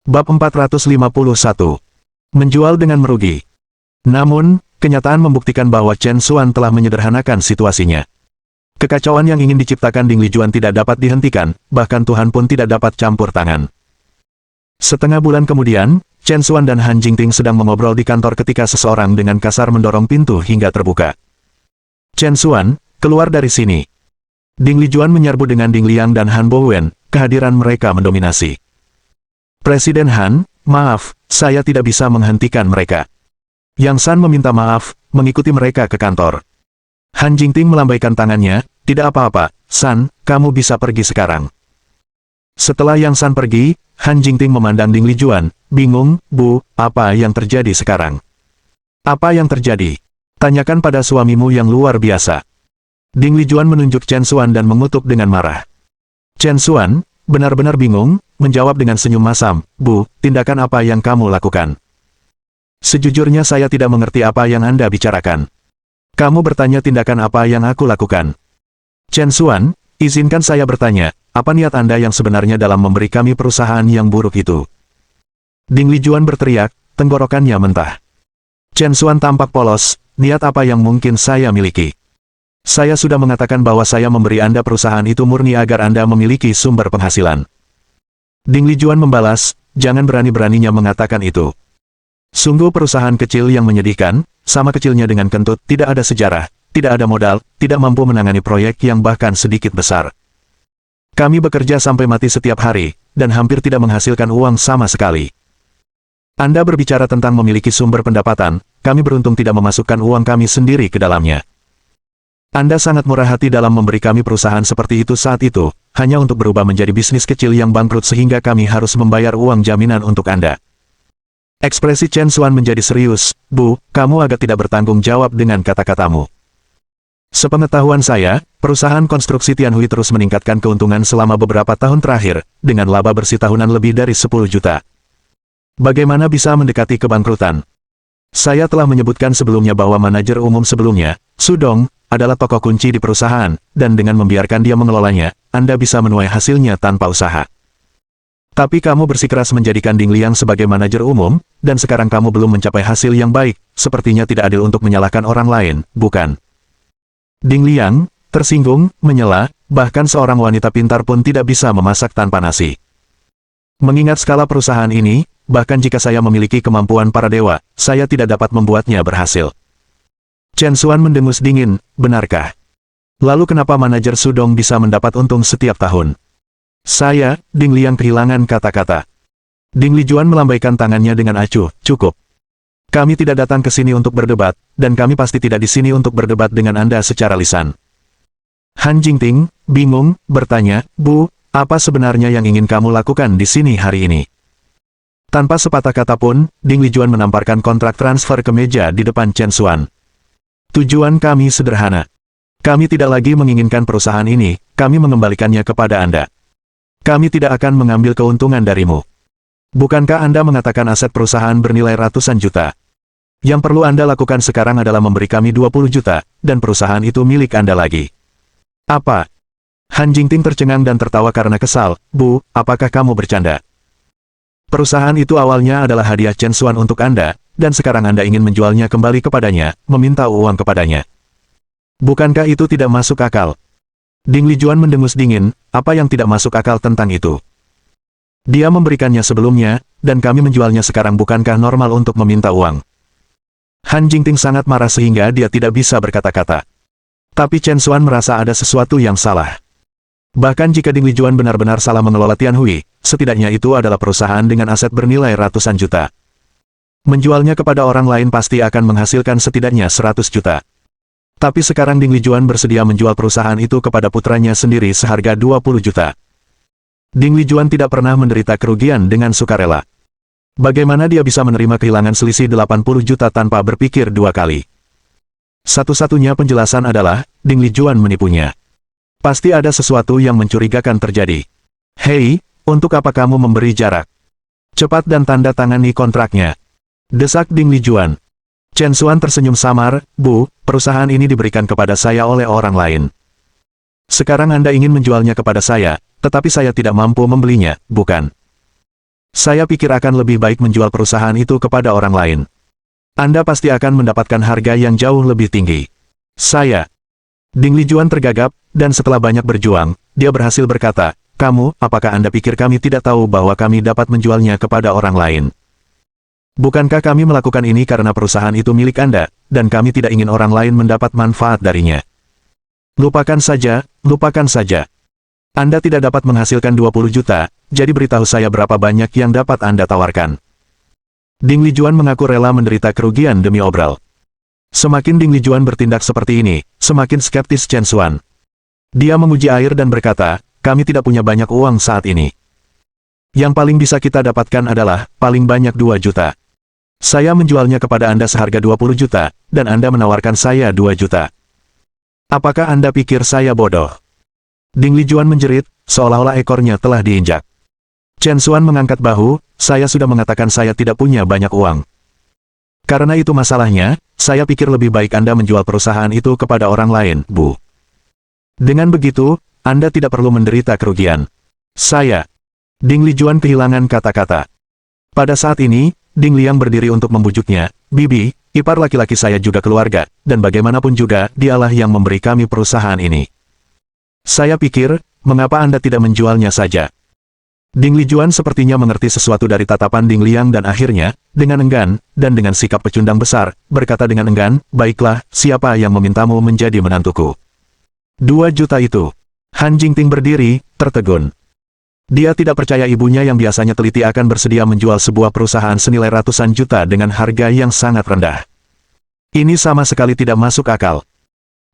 Bab 451. Menjual dengan merugi. Namun, kenyataan membuktikan bahwa Chen Xuan telah menyederhanakan situasinya. Kekacauan yang ingin diciptakan Ding Lijuan tidak dapat dihentikan, bahkan Tuhan pun tidak dapat campur tangan. Setengah bulan kemudian, Chen Xuan dan Han Jingting sedang mengobrol di kantor ketika seseorang dengan kasar mendorong pintu hingga terbuka. Chen Xuan, keluar dari sini. Ding Lijuan menyerbu dengan Ding Liang dan Han Bowen, kehadiran mereka mendominasi. Presiden Han, maaf, saya tidak bisa menghentikan mereka. Yang San meminta maaf, mengikuti mereka ke kantor. Han Jingting melambaikan tangannya, tidak apa-apa, San, kamu bisa pergi sekarang. Setelah Yang San pergi, Han Jingting memandang Ding Lijuan, bingung, Bu, apa yang terjadi sekarang? Apa yang terjadi? Tanyakan pada suamimu yang luar biasa. Ding Lijuan menunjuk Chen Xuan dan mengutuk dengan marah. Chen Xuan, benar-benar bingung, menjawab dengan senyum masam, Bu, tindakan apa yang kamu lakukan? Sejujurnya saya tidak mengerti apa yang Anda bicarakan. Kamu bertanya tindakan apa yang aku lakukan. Chen Xuan, izinkan saya bertanya, apa niat Anda yang sebenarnya dalam memberi kami perusahaan yang buruk itu? Ding Lijuan berteriak, tenggorokannya mentah. Chen Xuan tampak polos, niat apa yang mungkin saya miliki? Saya sudah mengatakan bahwa saya memberi Anda perusahaan itu murni agar Anda memiliki sumber penghasilan. Ding Lijuan membalas, jangan berani-beraninya mengatakan itu. Sungguh perusahaan kecil yang menyedihkan, sama kecilnya dengan kentut, tidak ada sejarah, tidak ada modal, tidak mampu menangani proyek yang bahkan sedikit besar. Kami bekerja sampai mati setiap hari, dan hampir tidak menghasilkan uang sama sekali. Anda berbicara tentang memiliki sumber pendapatan, kami beruntung tidak memasukkan uang kami sendiri ke dalamnya. Anda sangat murah hati dalam memberi kami perusahaan seperti itu saat itu, hanya untuk berubah menjadi bisnis kecil yang bangkrut sehingga kami harus membayar uang jaminan untuk Anda. Ekspresi Chen Xuan menjadi serius, Bu, kamu agak tidak bertanggung jawab dengan kata-katamu. Sepengetahuan saya, perusahaan konstruksi Tianhui terus meningkatkan keuntungan selama beberapa tahun terakhir, dengan laba bersih tahunan lebih dari 10 juta. Bagaimana bisa mendekati kebangkrutan? Saya telah menyebutkan sebelumnya bahwa manajer umum sebelumnya, Su Dong, adalah tokoh kunci di perusahaan, dan dengan membiarkan dia mengelolanya, Anda bisa menuai hasilnya tanpa usaha. Tapi kamu bersikeras menjadikan Ding Liang sebagai manajer umum, dan sekarang kamu belum mencapai hasil yang baik, sepertinya tidak adil untuk menyalahkan orang lain, bukan? Ding Liang, tersinggung, menyela, bahkan seorang wanita pintar pun tidak bisa memasak tanpa nasi. Mengingat skala perusahaan ini, bahkan jika saya memiliki kemampuan para dewa, saya tidak dapat membuatnya berhasil. Chen Xuan mendengus dingin, benarkah? Lalu kenapa manajer Su Dong bisa mendapat untung setiap tahun? Saya, Ding Liang kehilangan kata-kata. Ding Lijuan melambaikan tangannya dengan acuh, cukup. Kami tidak datang ke sini untuk berdebat, dan kami pasti tidak di sini untuk berdebat dengan Anda secara lisan. Han Jingting, bingung, bertanya, Bu, apa sebenarnya yang ingin kamu lakukan di sini hari ini? Tanpa sepatah kata pun, Ding Lijuan menamparkan kontrak transfer ke meja di depan Chen Xuan. Tujuan kami sederhana. Kami tidak lagi menginginkan perusahaan ini, kami mengembalikannya kepada Anda. Kami tidak akan mengambil keuntungan darimu. Bukankah Anda mengatakan aset perusahaan bernilai ratusan juta? Yang perlu Anda lakukan sekarang adalah memberi kami 20 juta, dan perusahaan itu milik Anda lagi. Apa? Han Jingting tercengang dan tertawa karena kesal, Bu, apakah kamu bercanda? Perusahaan itu awalnya adalah hadiah Chen Xuan untuk Anda, dan sekarang Anda ingin menjualnya kembali kepadanya, meminta uang kepadanya. Bukankah itu tidak masuk akal? Ding Lijuan mendengus dingin, apa yang tidak masuk akal tentang itu? Dia memberikannya sebelumnya, dan kami menjualnya sekarang, bukankah normal untuk meminta uang? Han Jingting sangat marah sehingga dia tidak bisa berkata-kata. Tapi Chen Xuan merasa ada sesuatu yang salah. Bahkan jika Ding Lijuan benar-benar salah mengelola Tianhui, setidaknya itu adalah perusahaan dengan aset bernilai ratusan juta. Menjualnya kepada orang lain pasti akan menghasilkan setidaknya 100 juta. Tapi sekarang Ding Lijuan bersedia menjual perusahaan itu kepada putranya sendiri seharga 20 juta. Ding Lijuan tidak pernah menderita kerugian dengan sukarela. Bagaimana dia bisa menerima kehilangan selisih 80 juta tanpa berpikir dua kali? Satu-satunya penjelasan adalah, Ding Lijuan menipunya. Pasti ada sesuatu yang mencurigakan terjadi. Hei, untuk apa kamu memberi jarak? Cepat dan tanda tangani kontraknya. Desak Ding Lijuan. Chen Xuan tersenyum samar, Bu, perusahaan ini diberikan kepada saya oleh orang lain. Sekarang Anda ingin menjualnya kepada saya, tetapi saya tidak mampu membelinya, bukan? Saya pikir akan lebih baik menjual perusahaan itu kepada orang lain. Anda pasti akan mendapatkan harga yang jauh lebih tinggi. Saya. Ding Lijuan tergagap, dan setelah banyak berjuang, dia berhasil berkata, "Kamu, apakah Anda pikir kami tidak tahu bahwa kami dapat menjualnya kepada orang lain? Bukankah kami melakukan ini karena perusahaan itu milik Anda, dan kami tidak ingin orang lain mendapat manfaat darinya? Lupakan saja, lupakan saja. Anda tidak dapat menghasilkan 20 juta, jadi beritahu saya berapa banyak yang dapat Anda tawarkan." Ding Lijuan mengaku rela menderita kerugian demi obral. Semakin Ding Lijuan bertindak seperti ini, semakin skeptis Chen Xuan. Dia menguji air dan berkata, "Kami tidak punya banyak uang saat ini. Yang paling bisa kita dapatkan adalah, paling banyak 2 juta. Saya menjualnya kepada Anda seharga 20 juta, dan Anda menawarkan saya 2 juta. Apakah Anda pikir saya bodoh?" Ding Lijuan menjerit, seolah-olah ekornya telah diinjak. Chen Xuan mengangkat bahu, "Saya sudah mengatakan saya tidak punya banyak uang. Karena itu masalahnya, saya pikir lebih baik Anda menjual perusahaan itu kepada orang lain, Bu. Dengan begitu, Anda tidak perlu menderita kerugian. Saya." Ding Lijuan kehilangan kata-kata. Pada saat ini, Ding Liang berdiri untuk membujuknya, "Bibi, ipar laki-laki saya juga keluarga, dan bagaimanapun juga, dialah yang memberi kami perusahaan ini. Saya pikir, mengapa Anda tidak menjualnya saja?" Ding Lijuan sepertinya mengerti sesuatu dari tatapan Ding Liang dan akhirnya, dengan enggan, dan dengan sikap pecundang besar, berkata dengan enggan, "Baiklah, siapa yang memintamu menjadi menantuku?" 2 juta itu. Han Jingting berdiri, tertegun. Dia tidak percaya ibunya yang biasanya teliti akan bersedia menjual sebuah perusahaan senilai ratusan juta dengan harga yang sangat rendah. Ini sama sekali tidak masuk akal.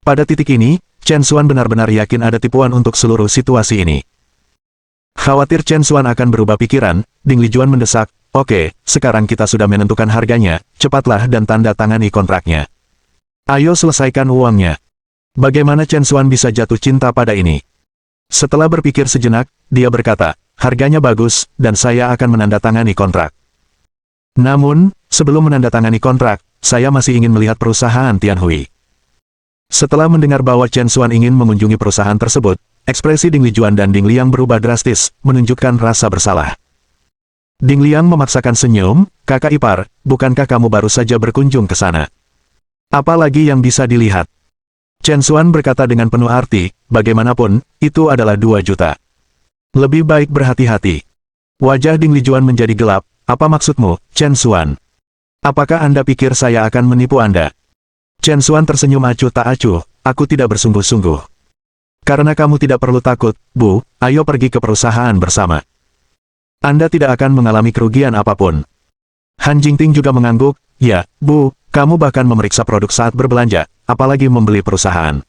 Pada titik ini, Chen Xuan benar-benar yakin ada tipuan untuk seluruh situasi ini. Khawatir Chen Xuan akan berubah pikiran, Ding Lijuan mendesak, "Oke, sekarang kita sudah menentukan harganya, cepatlah dan tanda tangani kontraknya. Ayo selesaikan uangnya." Bagaimana Chen Xuan bisa jatuh cinta pada ini? Setelah berpikir sejenak, dia berkata, "Harganya bagus, dan saya akan menandatangani kontrak. Namun, sebelum menandatangani kontrak, saya masih ingin melihat perusahaan Tianhui." Setelah mendengar bahwa Chen Xuan ingin mengunjungi perusahaan tersebut, ekspresi Ding Lijuan dan Ding Liang berubah drastis, menunjukkan rasa bersalah. Ding Liang memaksakan senyum, "Kakak ipar, bukankah kamu baru saja berkunjung ke sana? Apalagi yang bisa dilihat?" Chen Xuan berkata dengan penuh arti, "Bagaimanapun, itu adalah 2 juta. Lebih baik berhati-hati." Wajah Ding Lijuan menjadi gelap, "Apa maksudmu, Chen Xuan? Apakah Anda pikir saya akan menipu Anda?" Chen Xuan tersenyum acuh tak acuh, "Aku tidak bersungguh-sungguh. Karena kamu tidak perlu takut, Bu, ayo pergi ke perusahaan bersama. Anda tidak akan mengalami kerugian apapun." Han Jingting juga mengangguk, "Ya, Bu, kamu bahkan memeriksa produk saat berbelanja, apalagi membeli perusahaan.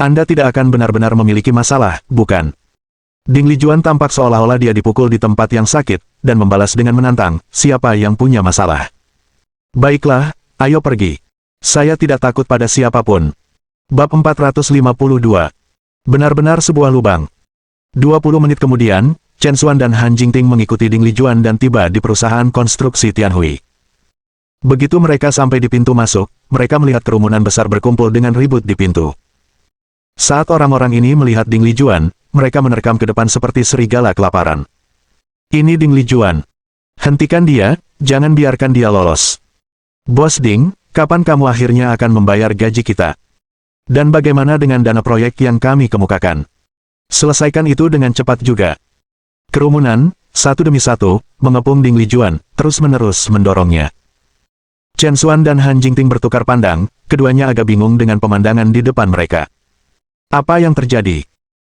Anda tidak akan benar-benar memiliki masalah, bukan?" Ding Lijuan tampak seolah-olah dia dipukul di tempat yang sakit, dan membalas dengan menantang, "Siapa yang punya masalah? Baiklah, ayo pergi. Saya tidak takut pada siapapun." Bab 452. Benar-benar sebuah lubang. 20 menit kemudian, Chen Xuan dan Han Jingting mengikuti Ding Lijuan dan tiba di perusahaan konstruksi Tianhui. Begitu mereka sampai di pintu masuk, mereka melihat kerumunan besar berkumpul dengan ribut di pintu. Saat orang-orang ini melihat Ding Lijuan, mereka menerkam ke depan seperti serigala kelaparan. "Ini Ding Lijuan. Hentikan dia, jangan biarkan dia lolos. Bos Ding, kapan kamu akhirnya akan membayar gaji kita? Dan bagaimana dengan dana proyek yang kami kemukakan? Selesaikan itu dengan cepat juga." Kerumunan, satu demi satu, mengepung Ding Lijuan, terus-menerus mendorongnya. Chen Xuan dan Han Jingting bertukar pandang, keduanya agak bingung dengan pemandangan di depan mereka. Apa yang terjadi?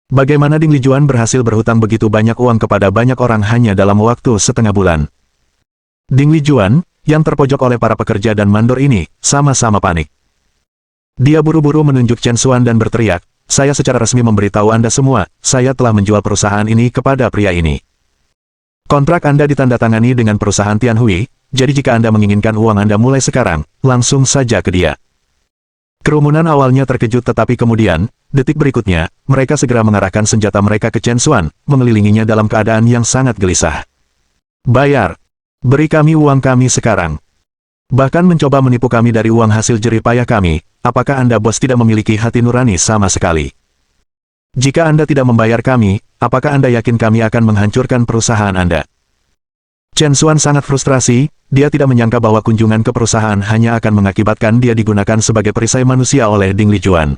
Bagaimana Ding Lijuan berhasil berhutang begitu banyak uang kepada banyak orang hanya dalam waktu setengah bulan? Ding Lijuan, yang terpojok oleh para pekerja dan mandor ini, sama-sama panik. Dia buru-buru menunjuk Chen Xuan dan berteriak, "Saya secara resmi memberitahu Anda semua, saya telah menjual perusahaan ini kepada pria ini. Kontrak Anda ditandatangani dengan perusahaan Tianhui, jadi jika Anda menginginkan uang Anda mulai sekarang, langsung saja ke dia." Kerumunan awalnya terkejut tetapi kemudian, detik berikutnya, mereka segera mengarahkan senjata mereka ke Chen Xuan, mengelilinginya dalam keadaan yang sangat gelisah. "Bayar! Beri kami uang kami sekarang. Bahkan mencoba menipu kami dari uang hasil jerih payah kami, apakah Anda bos tidak memiliki hati nurani sama sekali? Jika Anda tidak membayar kami, apakah Anda yakin kami akan menghancurkan perusahaan Anda?" Chen Xuan sangat frustrasi, dia tidak menyangka bahwa kunjungan ke perusahaan hanya akan mengakibatkan dia digunakan sebagai perisai manusia oleh Ding Lijuan.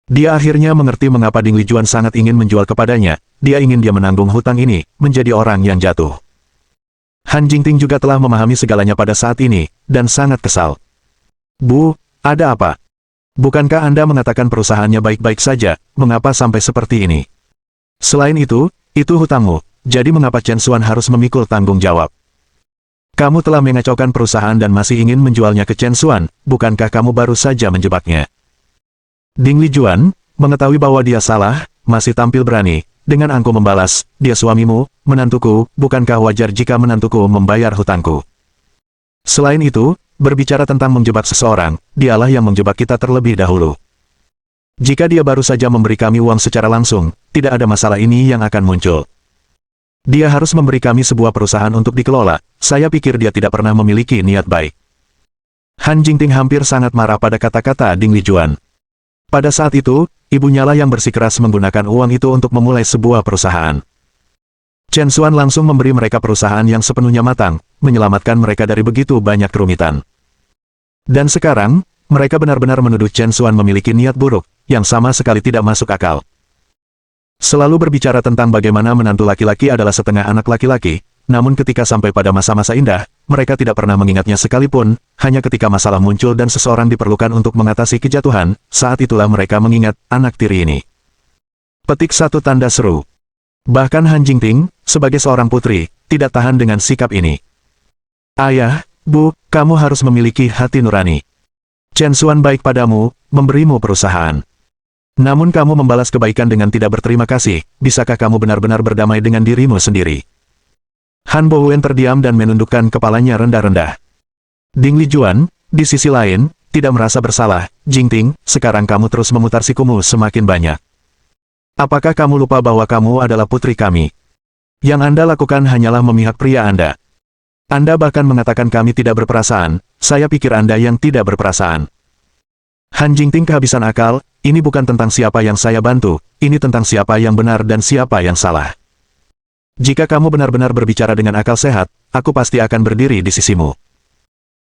Dia akhirnya mengerti mengapa Ding Lijuan sangat ingin menjual kepadanya, dia ingin dia menanggung hutang ini, menjadi orang yang jatuh. Han Jingting juga telah memahami segalanya pada saat ini, dan sangat kesal. Bu, ada apa? Bukankah Anda mengatakan perusahaannya baik-baik saja, mengapa sampai seperti ini? Selain itu hutangmu, jadi mengapa Chen Xuan harus memikul tanggung jawab? Kamu telah mengacaukan perusahaan dan masih ingin menjualnya ke Chen Xuan, bukankah kamu baru saja menjebaknya? Ding Lijuan, mengetahui bahwa dia salah, masih tampil berani, dengan angkuh membalas, dia suamimu, menantuku, bukankah wajar jika menantuku membayar hutangku? Selain itu, berbicara tentang menjebak seseorang, dialah yang menjebak kita terlebih dahulu. Jika dia baru saja memberi kami uang secara langsung, tidak ada masalah ini yang akan muncul. Dia harus memberi kami sebuah perusahaan untuk dikelola, saya pikir dia tidak pernah memiliki niat baik. Han Jingting hampir sangat marah pada kata-kata Ding Lijuan. Pada saat itu, ibunya lah yang bersikeras menggunakan uang itu untuk memulai sebuah perusahaan. Chen Xuan langsung memberi mereka perusahaan yang sepenuhnya matang, menyelamatkan mereka dari begitu banyak kerumitan. Dan sekarang, mereka benar-benar menuduh Chen Xuan memiliki niat buruk, yang sama sekali tidak masuk akal. Selalu berbicara tentang bagaimana menantu laki-laki adalah setengah anak laki-laki, namun ketika sampai pada masa-masa indah, mereka tidak pernah mengingatnya sekalipun, hanya ketika masalah muncul dan seseorang diperlukan untuk mengatasi kejatuhan, saat itulah mereka mengingat anak tiri ini. Petik 1 tanda seru. Bahkan Han Jingting, sebagai seorang putri, tidak tahan dengan sikap ini. Ayah, Bu, kamu harus memiliki hati nurani. Chen Xuan baik padamu, memberimu perusahaan. Namun kamu membalas kebaikan dengan tidak berterima kasih, bisakah kamu benar-benar berdamai dengan dirimu sendiri? Han Bowen terdiam dan menundukkan kepalanya rendah-rendah. Ding Lijuan, di sisi lain, tidak merasa bersalah, Jingting, sekarang kamu terus memutar sikumu semakin banyak. Apakah kamu lupa bahwa kamu adalah putri kami? Yang Anda lakukan hanyalah memihak pria Anda. Anda bahkan mengatakan kami tidak berperasaan, saya pikir Anda yang tidak berperasaan. Han Jingting kehabisan akal, ini bukan tentang siapa yang saya bantu, ini tentang siapa yang benar dan siapa yang salah. Jika kamu benar-benar berbicara dengan akal sehat, aku pasti akan berdiri di sisimu.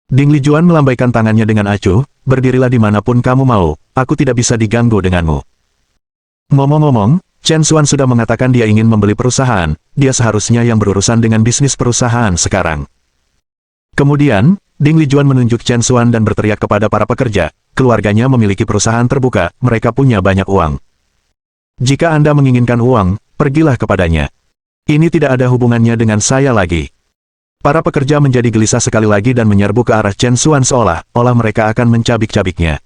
Ding Lijuan melambaikan tangannya dengan acuh, berdirilah dimanapun kamu mau, aku tidak bisa diganggu denganmu. Ngomong-ngomong, Chen Xuan sudah mengatakan dia ingin membeli perusahaan, dia seharusnya yang berurusan dengan bisnis perusahaan sekarang. Kemudian, Ding Lijuan menunjuk Chen Xuan dan berteriak kepada para pekerja, keluarganya memiliki perusahaan terbuka, mereka punya banyak uang. Jika Anda menginginkan uang, pergilah kepadanya. Ini tidak ada hubungannya dengan saya lagi. Para pekerja menjadi gelisah sekali lagi dan menyerbu ke arah Chen Xuan seolah-olah mereka akan mencabik-cabiknya.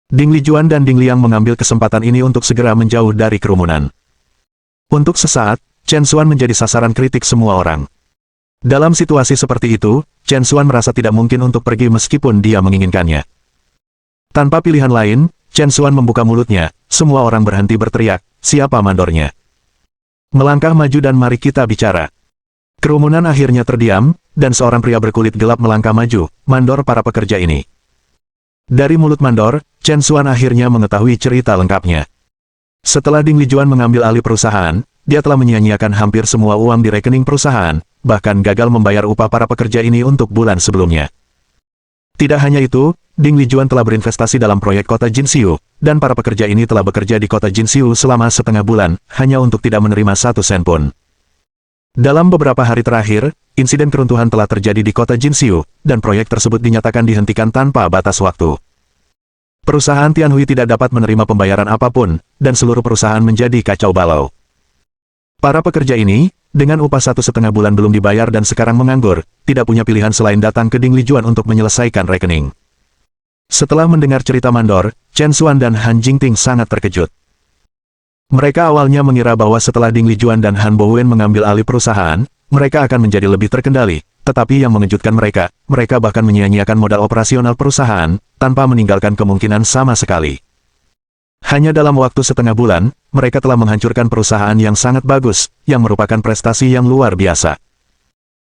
Ding Lijuan dan Ding Liang mengambil kesempatan ini untuk segera menjauh dari kerumunan. Untuk sesaat, Chen Xuan menjadi sasaran kritik semua orang. Dalam situasi seperti itu, Chen Xuan merasa tidak mungkin untuk pergi meskipun dia menginginkannya. Tanpa pilihan lain, Chen Xuan membuka mulutnya, semua orang berhenti berteriak, siapa mandornya? Melangkah maju dan mari kita bicara. Kerumunan akhirnya terdiam, dan seorang pria berkulit gelap melangkah maju, mandor para pekerja ini. Dari mulut mandor, Chen Xuan akhirnya mengetahui cerita lengkapnya. Setelah Ding Lijuan mengambil alih perusahaan, dia telah menyia-nyiakan hampir semua uang di rekening perusahaan, bahkan gagal membayar upah para pekerja ini untuk bulan sebelumnya. Tidak hanya itu, Ding Lijuan telah berinvestasi dalam proyek kota Jinxiu, dan para pekerja ini telah bekerja di kota Jinxiu selama setengah bulan, hanya untuk tidak menerima 1 sen pun. Dalam beberapa hari terakhir, insiden keruntuhan telah terjadi di kota Jinxiu, dan proyek tersebut dinyatakan dihentikan tanpa batas waktu. Perusahaan Tianhui tidak dapat menerima pembayaran apapun, dan seluruh perusahaan menjadi kacau balau. Para pekerja ini, dengan upah 1,5 bulan belum dibayar dan sekarang menganggur, tidak punya pilihan selain datang ke Ding Lijuan untuk menyelesaikan rekening. Setelah mendengar cerita mandor, Chen Xuan dan Han Jingting sangat terkejut. Mereka awalnya mengira bahwa setelah Ding Lijuan dan Han Bowen mengambil alih perusahaan, mereka akan menjadi lebih terkendali, tetapi yang mengejutkan mereka bahkan menyia-nyiakan modal operasional perusahaan, tanpa meninggalkan kemungkinan sama sekali. Hanya dalam waktu setengah bulan, mereka telah menghancurkan perusahaan yang sangat bagus, yang merupakan prestasi yang luar biasa.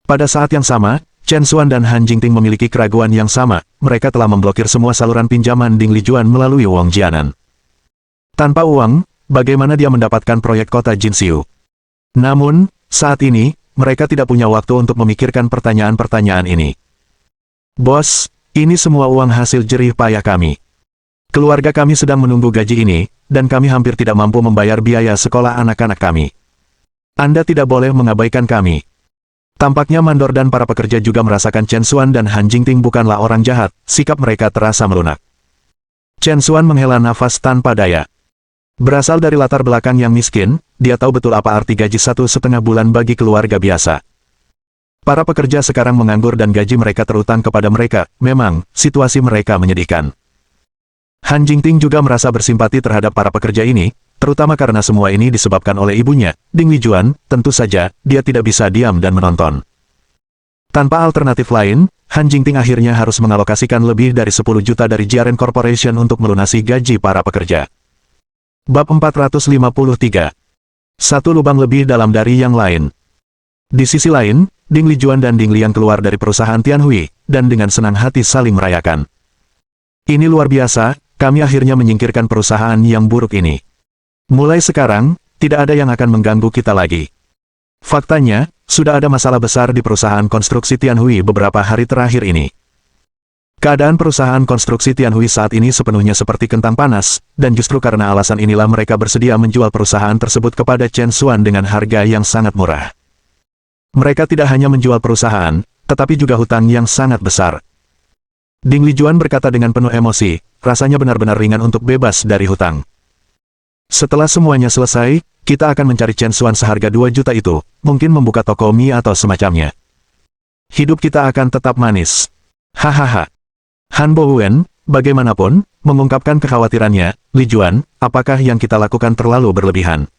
Pada saat yang sama, Chen Xuan dan Han Jingting memiliki keraguan yang sama, mereka telah memblokir semua saluran pinjaman Ding Lijuan melalui Wong Jianan. Tanpa uang, bagaimana dia mendapatkan proyek kota Jinxiu? Namun, saat ini, mereka tidak punya waktu untuk memikirkan pertanyaan-pertanyaan ini. Bos, ini semua uang hasil jerih payah kami. Keluarga kami sedang menunggu gaji ini, dan kami hampir tidak mampu membayar biaya sekolah anak-anak kami. Anda tidak boleh mengabaikan kami. Tampaknya Mandor dan para pekerja juga merasakan Chen Xuan dan Han Jingting bukanlah orang jahat, sikap mereka terasa melunak. Chen Xuan menghela nafas tanpa daya. Berasal dari latar belakang yang miskin, dia tahu betul apa arti gaji 1,5 bulan bagi keluarga biasa. Para pekerja sekarang menganggur dan gaji mereka terutang kepada mereka, memang, situasi mereka menyedihkan. Han Jingting juga merasa bersimpati terhadap para pekerja ini, terutama karena semua ini disebabkan oleh ibunya, Ding Lijuan, tentu saja, dia tidak bisa diam dan menonton. Tanpa alternatif lain, Han Jingting akhirnya harus mengalokasikan lebih dari 10 juta dari Jiaren Corporation untuk melunasi gaji para pekerja. Bab 453. Satu lubang lebih dalam dari yang lain. Di sisi lain, Ding Lijuan dan Ding Liang keluar dari perusahaan Tianhui, dan dengan senang hati saling merayakan. Ini luar biasa, kami akhirnya menyingkirkan perusahaan yang buruk ini. Mulai sekarang, tidak ada yang akan mengganggu kita lagi. Faktanya, sudah ada masalah besar di perusahaan konstruksi Tianhui beberapa hari terakhir ini. Keadaan perusahaan konstruksi Tianhui saat ini sepenuhnya seperti kentang panas, dan justru karena alasan inilah mereka bersedia menjual perusahaan tersebut kepada Chen Xuan dengan harga yang sangat murah. Mereka tidak hanya menjual perusahaan, tetapi juga hutang yang sangat besar. Ding Lijuan berkata dengan penuh emosi, rasanya benar-benar ringan untuk bebas dari hutang. Setelah semuanya selesai, kita akan mencari Chen Xuan seharga 2 juta itu, mungkin membuka toko mie atau semacamnya. Hidup kita akan tetap manis. Hahaha. Han Bowen, bagaimanapun, mengungkapkan kekhawatirannya, Lijuan, apakah yang kita lakukan terlalu berlebihan?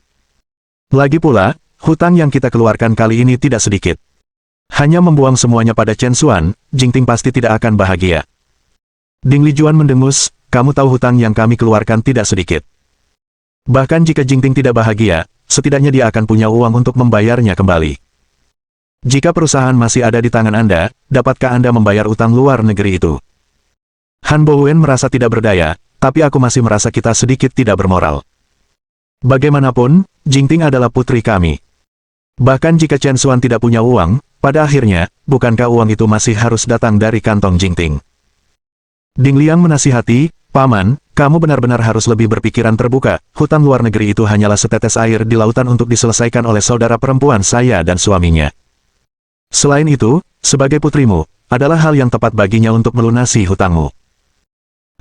Lagi pula, hutang yang kita keluarkan kali ini tidak sedikit. Hanya membuang semuanya pada Chen Xuan, Jingting pasti tidak akan bahagia. Ding Lijuan mendengus, kamu tahu hutang yang kami keluarkan tidak sedikit. Bahkan jika Jingting tidak bahagia, setidaknya dia akan punya uang untuk membayarnya kembali. Jika perusahaan masih ada di tangan Anda, dapatkah Anda membayar utang luar negeri itu? Han Bowen merasa tidak berdaya, tapi aku masih merasa kita sedikit tidak bermoral. Bagaimanapun, Jingting adalah putri kami. Bahkan jika Chen Xuan tidak punya uang, pada akhirnya, bukankah uang itu masih harus datang dari kantong Jingting? Ding Liang menasihati, Paman, kamu benar-benar harus lebih berpikiran terbuka, hutang luar negeri itu hanyalah setetes air di lautan untuk diselesaikan oleh saudara perempuan saya dan suaminya. Selain itu, sebagai putrimu, adalah hal yang tepat baginya untuk melunasi hutangmu.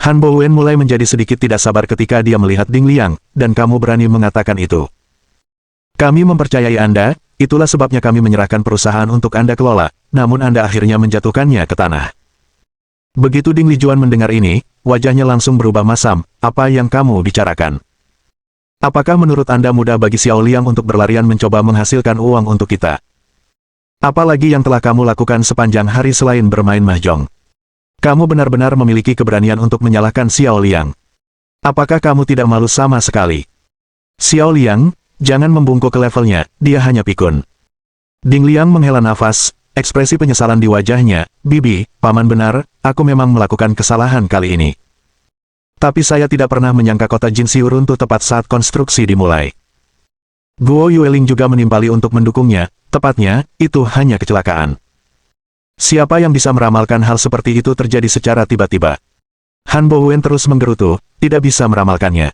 Han Bowen mulai menjadi sedikit tidak sabar ketika dia melihat Ding Liang, dan kamu berani mengatakan itu. Kami mempercayai Anda, itulah sebabnya kami menyerahkan perusahaan untuk Anda kelola, namun Anda akhirnya menjatuhkannya ke tanah. Begitu Ding Lijuan mendengar ini, wajahnya langsung berubah masam, apa yang kamu bicarakan? Apakah menurut Anda mudah bagi Xiao Liang untuk berlarian mencoba menghasilkan uang untuk kita? Apalagi yang telah kamu lakukan sepanjang hari selain bermain mahjong? Kamu benar-benar memiliki keberanian untuk menyalahkan Xiao Liang. Apakah kamu tidak malu sama sekali? Xiao Liang, jangan membungkuk ke levelnya, dia hanya pikun. Ding Liang menghela nafas, ekspresi penyesalan di wajahnya, Bibi, Paman benar, aku memang melakukan kesalahan kali ini. Tapi saya tidak pernah menyangka kota Jinxiu runtuh tepat saat konstruksi dimulai. Guo Yueling juga menimpali untuk mendukungnya, tepatnya, itu hanya kecelakaan. Siapa yang bisa meramalkan hal seperti itu terjadi secara tiba-tiba? Han Bowen terus menggerutu, tidak bisa meramalkannya.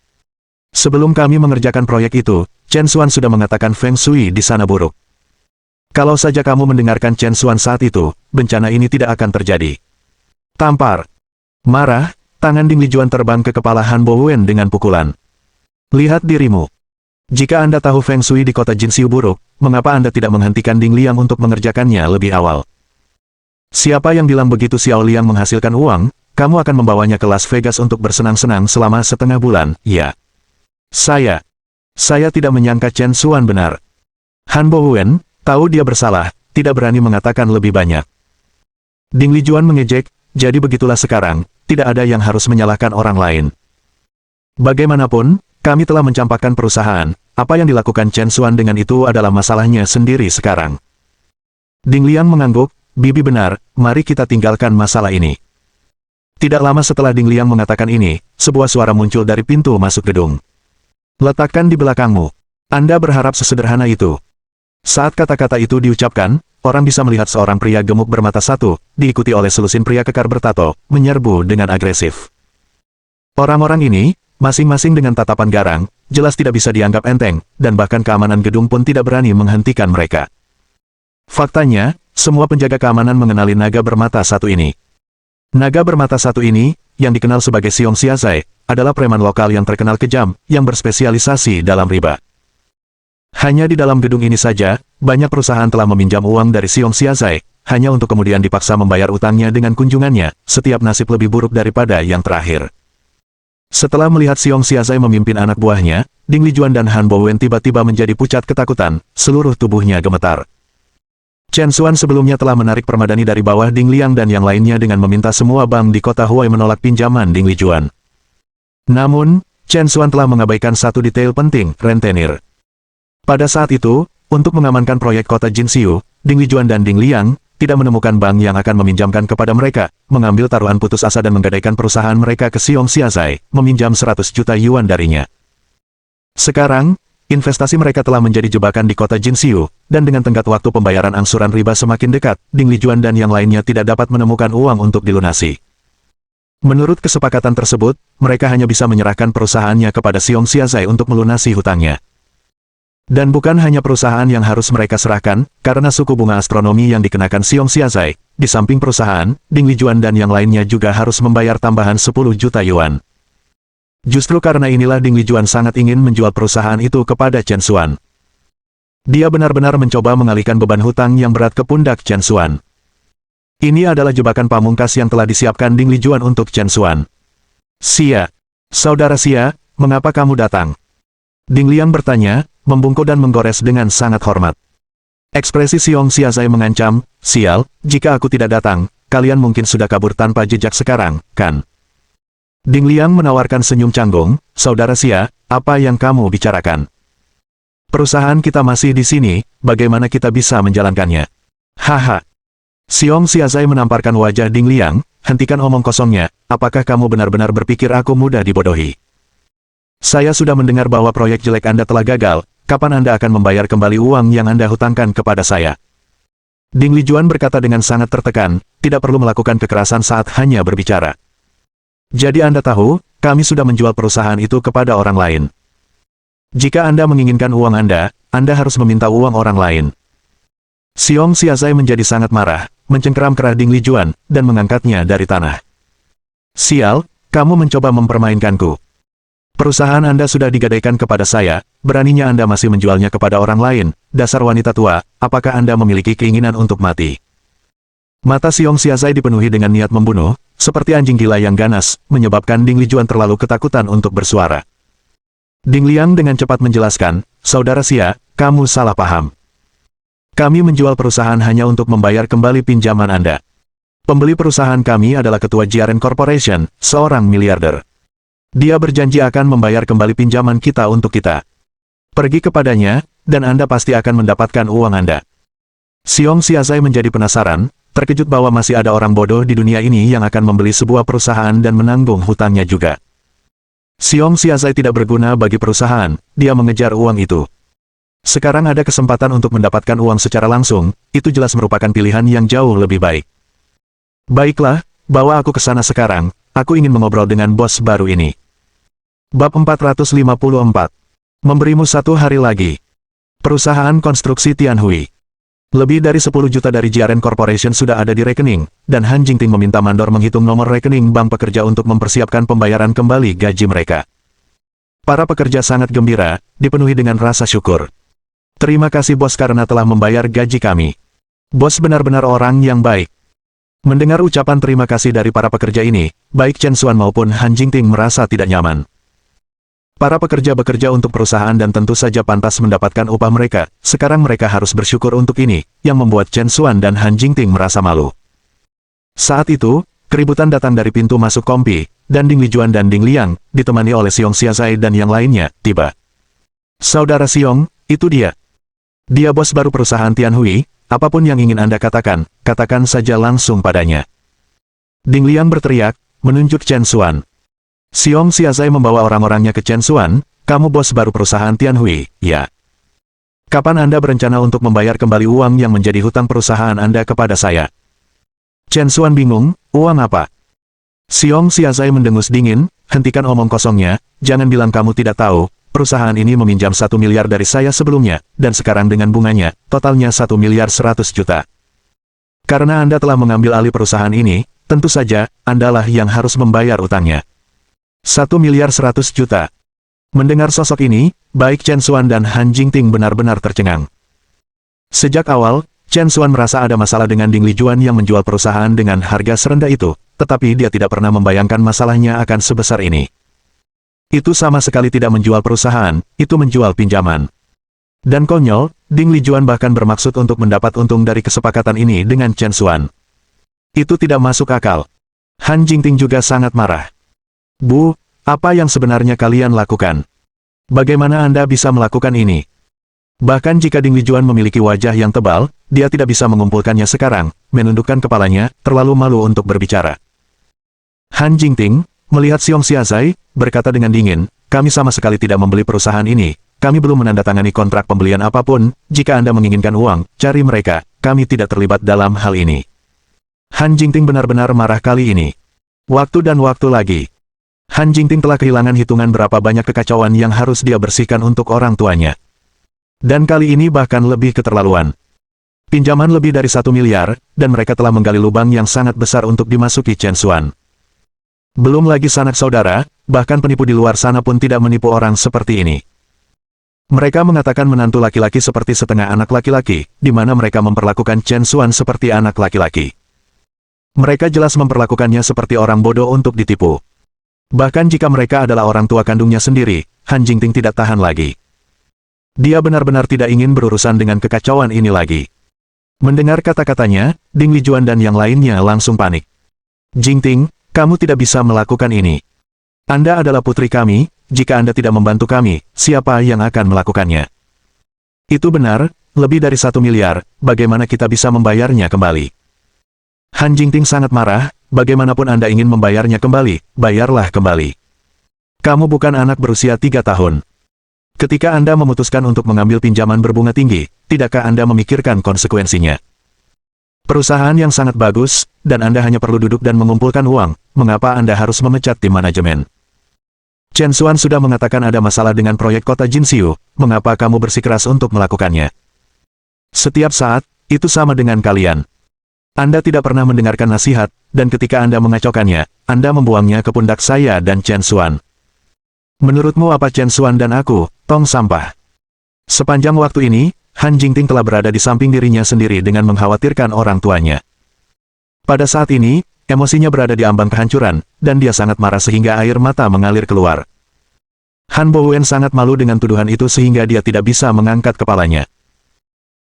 Sebelum kami mengerjakan proyek itu, Chen Xuan sudah mengatakan Feng Shui di sana buruk. Kalau saja kamu mendengarkan Chen Xuan saat itu, bencana ini tidak akan terjadi. Tampar. Marah, tangan Ding Lijuan terbang ke kepala Han Bowen dengan pukulan. Lihat dirimu. Jika Anda tahu Feng Shui di kota Jinxiu buruk, mengapa Anda tidak menghentikan Ding Liang untuk mengerjakannya lebih awal? Siapa yang bilang begitu Xiao Liang menghasilkan uang, kamu akan membawanya ke Las Vegas untuk bersenang-senang selama setengah bulan, ya? Saya tidak menyangka Chen Xuan benar. Han Bowen, tahu dia bersalah, tidak berani mengatakan lebih banyak. Ding Lijuan mengejek, jadi begitulah sekarang, tidak ada yang harus menyalahkan orang lain. Bagaimanapun, kami telah mencampakkan perusahaan, apa yang dilakukan Chen Xuan dengan itu adalah masalahnya sendiri sekarang. Ding Liang mengangguk, Bibi benar, mari kita tinggalkan masalah ini. Tidak lama setelah Ding Liang mengatakan ini, sebuah suara muncul dari pintu masuk gedung. Letakkan di belakangmu. Anda berharap sesederhana itu? Saat kata-kata itu diucapkan, orang bisa melihat seorang pria gemuk bermata satu, diikuti oleh selusin pria kekar bertato, menyerbu dengan agresif. Orang-orang ini, masing-masing dengan tatapan garang, jelas tidak bisa dianggap enteng, dan bahkan keamanan gedung pun tidak berani menghentikan mereka. Faktanya, semua penjaga keamanan mengenali naga bermata satu ini. Naga bermata satu ini, yang dikenal sebagai Xiong Xiazai, adalah preman lokal yang terkenal kejam, yang berspesialisasi dalam riba. Hanya di dalam gedung ini saja, banyak perusahaan telah meminjam uang dari Xiong Xiazai, hanya untuk kemudian dipaksa membayar utangnya dengan kunjungannya, setiap nasib lebih buruk daripada yang terakhir. Setelah melihat Xiong Xiazai memimpin anak buahnya, Ding Lijuan dan Han Bowen tiba-tiba menjadi pucat ketakutan, seluruh tubuhnya gemetar. Chen Xuan sebelumnya telah menarik permadani dari bawah Ding Liang dan yang lainnya dengan meminta semua bank di kota Huai menolak pinjaman Ding Lijuan. Namun, Chen Xuan telah mengabaikan satu detail penting, rentenir. Pada saat itu, untuk mengamankan proyek kota Jinxiu, Ding Lijuan dan Ding Liang tidak menemukan bank yang akan meminjamkan kepada mereka, mengambil taruhan putus asa dan menggadaikan perusahaan mereka ke Xiong Xiazai, meminjam 100 juta yuan darinya. Sekarang, investasi mereka telah menjadi jebakan di kota Jinxiu, dan dengan tenggat waktu pembayaran angsuran riba semakin dekat, Ding Lijuan dan yang lainnya tidak dapat menemukan uang untuk dilunasi. Menurut kesepakatan tersebut, mereka hanya bisa menyerahkan perusahaannya kepada Xiong Xiazai untuk melunasi hutangnya. Dan bukan hanya perusahaan yang harus mereka serahkan, karena suku bunga astronomi yang dikenakan Xiong Xiazai, di samping perusahaan, Ding Lijuan dan yang lainnya juga harus membayar tambahan 10 juta yuan. Justru karena inilah Ding Lijuan sangat ingin menjual perusahaan itu kepada Chen Xuan. Dia benar-benar mencoba mengalihkan beban hutang yang berat ke pundak Chen Xuan. Ini adalah jebakan pamungkas yang telah disiapkan Ding Lijuan untuk Chen Xuan. "Xia, saudara Xia, mengapa kamu datang?" Ding Liang bertanya, membungkuk dan menggores dengan sangat hormat. Ekspresi Xiong Xiazai mengancam, "Sial, jika aku tidak datang, kalian mungkin sudah kabur tanpa jejak sekarang, kan?" Ding Liang menawarkan senyum canggung, "Saudara Xia, apa yang kamu bicarakan? Perusahaan kita masih di sini, bagaimana kita bisa menjalankannya?" "Haha." Xiong Xiazai menamparkan wajah Ding Liang, "Hentikan omong kosongnya, apakah kamu benar-benar berpikir aku mudah dibodohi? Saya sudah mendengar bahwa proyek jelek Anda telah gagal, kapan Anda akan membayar kembali uang yang Anda hutangkan kepada saya?" Ding Lijuan berkata dengan sangat tertekan, tidak perlu melakukan kekerasan saat hanya berbicara. "Jadi Anda tahu, kami sudah menjual perusahaan itu kepada orang lain. Jika Anda menginginkan uang Anda harus meminta uang orang lain." Xiong Xiazai menjadi sangat marah, mencengkeram kerah Ding Lijuan, dan mengangkatnya dari tanah. "Sial, kamu mencoba mempermainkanku. Perusahaan Anda sudah digadaikan kepada saya, beraninya Anda masih menjualnya kepada orang lain, dasar wanita tua, apakah Anda memiliki keinginan untuk mati?" Mata Xiong Xiazai dipenuhi dengan niat membunuh, seperti anjing gila yang ganas, menyebabkan Ding Lijuan terlalu ketakutan untuk bersuara. Ding Liang dengan cepat menjelaskan, "Saudara Xia, kamu salah paham. Kami menjual perusahaan hanya untuk membayar kembali pinjaman Anda. Pembeli perusahaan kami adalah ketua Jiaren Corporation, seorang miliarder. Dia berjanji akan membayar kembali pinjaman kita untuk kita. Pergi kepadanya, dan Anda pasti akan mendapatkan uang Anda." Xiong Xiazai menjadi penasaran, terkejut bahwa masih ada orang bodoh di dunia ini yang akan membeli sebuah perusahaan dan menanggung hutangnya juga. Xiong Xiazai tidak berguna bagi perusahaan, dia mengejar uang itu. Sekarang ada kesempatan untuk mendapatkan uang secara langsung, itu jelas merupakan pilihan yang jauh lebih baik. "Baiklah, bawa aku ke sana sekarang, aku ingin mengobrol dengan bos baru ini." Bab 454. Memberimu 1 hari lagi. Perusahaan konstruksi Tianhui. Lebih dari 10 juta dari Jiaren Corporation sudah ada di rekening, dan Han Jingting meminta mandor menghitung nomor rekening bank pekerja untuk mempersiapkan pembayaran kembali gaji mereka. Para pekerja sangat gembira, dipenuhi dengan rasa syukur. "Terima kasih bos karena telah membayar gaji kami. Bos benar-benar orang yang baik." Mendengar ucapan terima kasih dari para pekerja ini, baik Chen Xuan maupun Han Jingting merasa tidak nyaman. Para pekerja bekerja untuk perusahaan dan tentu saja pantas mendapatkan upah mereka, sekarang mereka harus bersyukur untuk ini, yang membuat Chen Xuan dan Han Jingting merasa malu. Saat itu, keributan datang dari pintu masuk kompi, dan Ding Lijuan dan Ding Liang, ditemani oleh Xiong Xiazai dan yang lainnya, tiba. "Saudara Xiong, itu dia. Dia bos baru perusahaan Tianhui, apapun yang ingin Anda katakan, katakan saja langsung padanya." Ding Liang berteriak, menunjuk Chen Xuan. Xiong Xiazai membawa orang-orangnya ke Chen Xuan, "Kamu bos baru perusahaan Tianhui, ya?" Kapan Anda berencana untuk membayar kembali uang yang menjadi hutang perusahaan Anda kepada saya? Chen Xuan bingung, uang apa? Xiong Xiazai mendengus dingin, hentikan omong kosongnya, jangan bilang kamu tidak tahu, perusahaan ini meminjam 1 miliar dari saya sebelumnya, dan sekarang dengan bunganya, totalnya 1 miliar 100 juta. Karena Anda telah mengambil alih perusahaan ini, tentu saja, Andalah yang harus membayar utangnya. 1 miliar 100 juta. Mendengar sosok ini, baik Chen Xuan dan Han Jingting benar-benar tercengang. Sejak awal, Chen Xuan merasa ada masalah dengan Ding Lijuan yang menjual perusahaan dengan harga serendah itu, tetapi dia tidak pernah membayangkan masalahnya akan sebesar ini. Itu sama sekali tidak menjual perusahaan, itu menjual pinjaman. Dan konyol, Ding Lijuan bahkan bermaksud untuk mendapat untung dari kesepakatan ini dengan Chen Xuan. Itu tidak masuk akal. Han Jingting juga sangat marah. Bu, apa yang sebenarnya kalian lakukan? Bagaimana Anda bisa melakukan ini? Bahkan jika Ding Lijuan memiliki wajah yang tebal, dia tidak bisa mengumpulkannya sekarang, menundukkan kepalanya, terlalu malu untuk berbicara. Han Jingting, melihat Xiong Xiazai, berkata dengan dingin, kami sama sekali tidak membeli perusahaan ini, kami belum menandatangani kontrak pembelian apapun, jika Anda menginginkan uang, cari mereka, kami tidak terlibat dalam hal ini. Han Jingting benar-benar marah kali ini. Waktu dan waktu lagi. Han Jingting telah kehilangan hitungan berapa banyak kekacauan yang harus dia bersihkan untuk orang tuanya. Dan kali ini bahkan lebih keterlaluan. Pinjaman lebih dari 1 miliar, dan mereka telah menggali lubang yang sangat besar untuk dimasuki Chen Xuan. Belum lagi sanak saudara, bahkan penipu di luar sana pun tidak menipu orang seperti ini. Mereka mengatakan menantu laki-laki seperti setengah anak laki-laki, di mana mereka memperlakukan Chen Xuan seperti anak laki-laki. Mereka jelas memperlakukannya seperti orang bodoh untuk ditipu. Bahkan jika mereka adalah orang tua kandungnya sendiri, Han Jingting tidak tahan lagi. Dia benar-benar tidak ingin berurusan dengan kekacauan ini lagi. Mendengar kata-katanya, Ding Lijuan dan yang lainnya langsung panik. Jingting, kamu tidak bisa melakukan ini. Anda adalah putri kami, jika Anda tidak membantu kami, siapa yang akan melakukannya? Itu benar, lebih dari 1 miliar, bagaimana kita bisa membayarnya kembali? Han Jingting sangat marah, bagaimanapun Anda ingin membayarnya kembali, bayarlah kembali. Kamu bukan anak berusia 3 tahun. Ketika Anda memutuskan untuk mengambil pinjaman berbunga tinggi, tidakkah Anda memikirkan konsekuensinya? Perusahaan yang sangat bagus, dan Anda hanya perlu duduk dan mengumpulkan uang, mengapa Anda harus memecat tim manajemen? Chen Xuan sudah mengatakan ada masalah dengan proyek kota Jinxiu, mengapa kamu bersikeras untuk melakukannya? Setiap saat, itu sama dengan kalian. Anda tidak pernah mendengarkan nasihat, dan ketika Anda mengacaukannya, Anda membuangnya ke pundak saya dan Chen Xuan. Menurutmu apa Chen Xuan dan aku, tong sampah? Sepanjang waktu ini, Han Jingting telah berada di samping dirinya sendiri dengan mengkhawatirkan orang tuanya. Pada saat ini, emosinya berada di ambang kehancuran, dan dia sangat marah sehingga air mata mengalir keluar. Han Bowen sangat malu dengan tuduhan itu sehingga dia tidak bisa mengangkat kepalanya.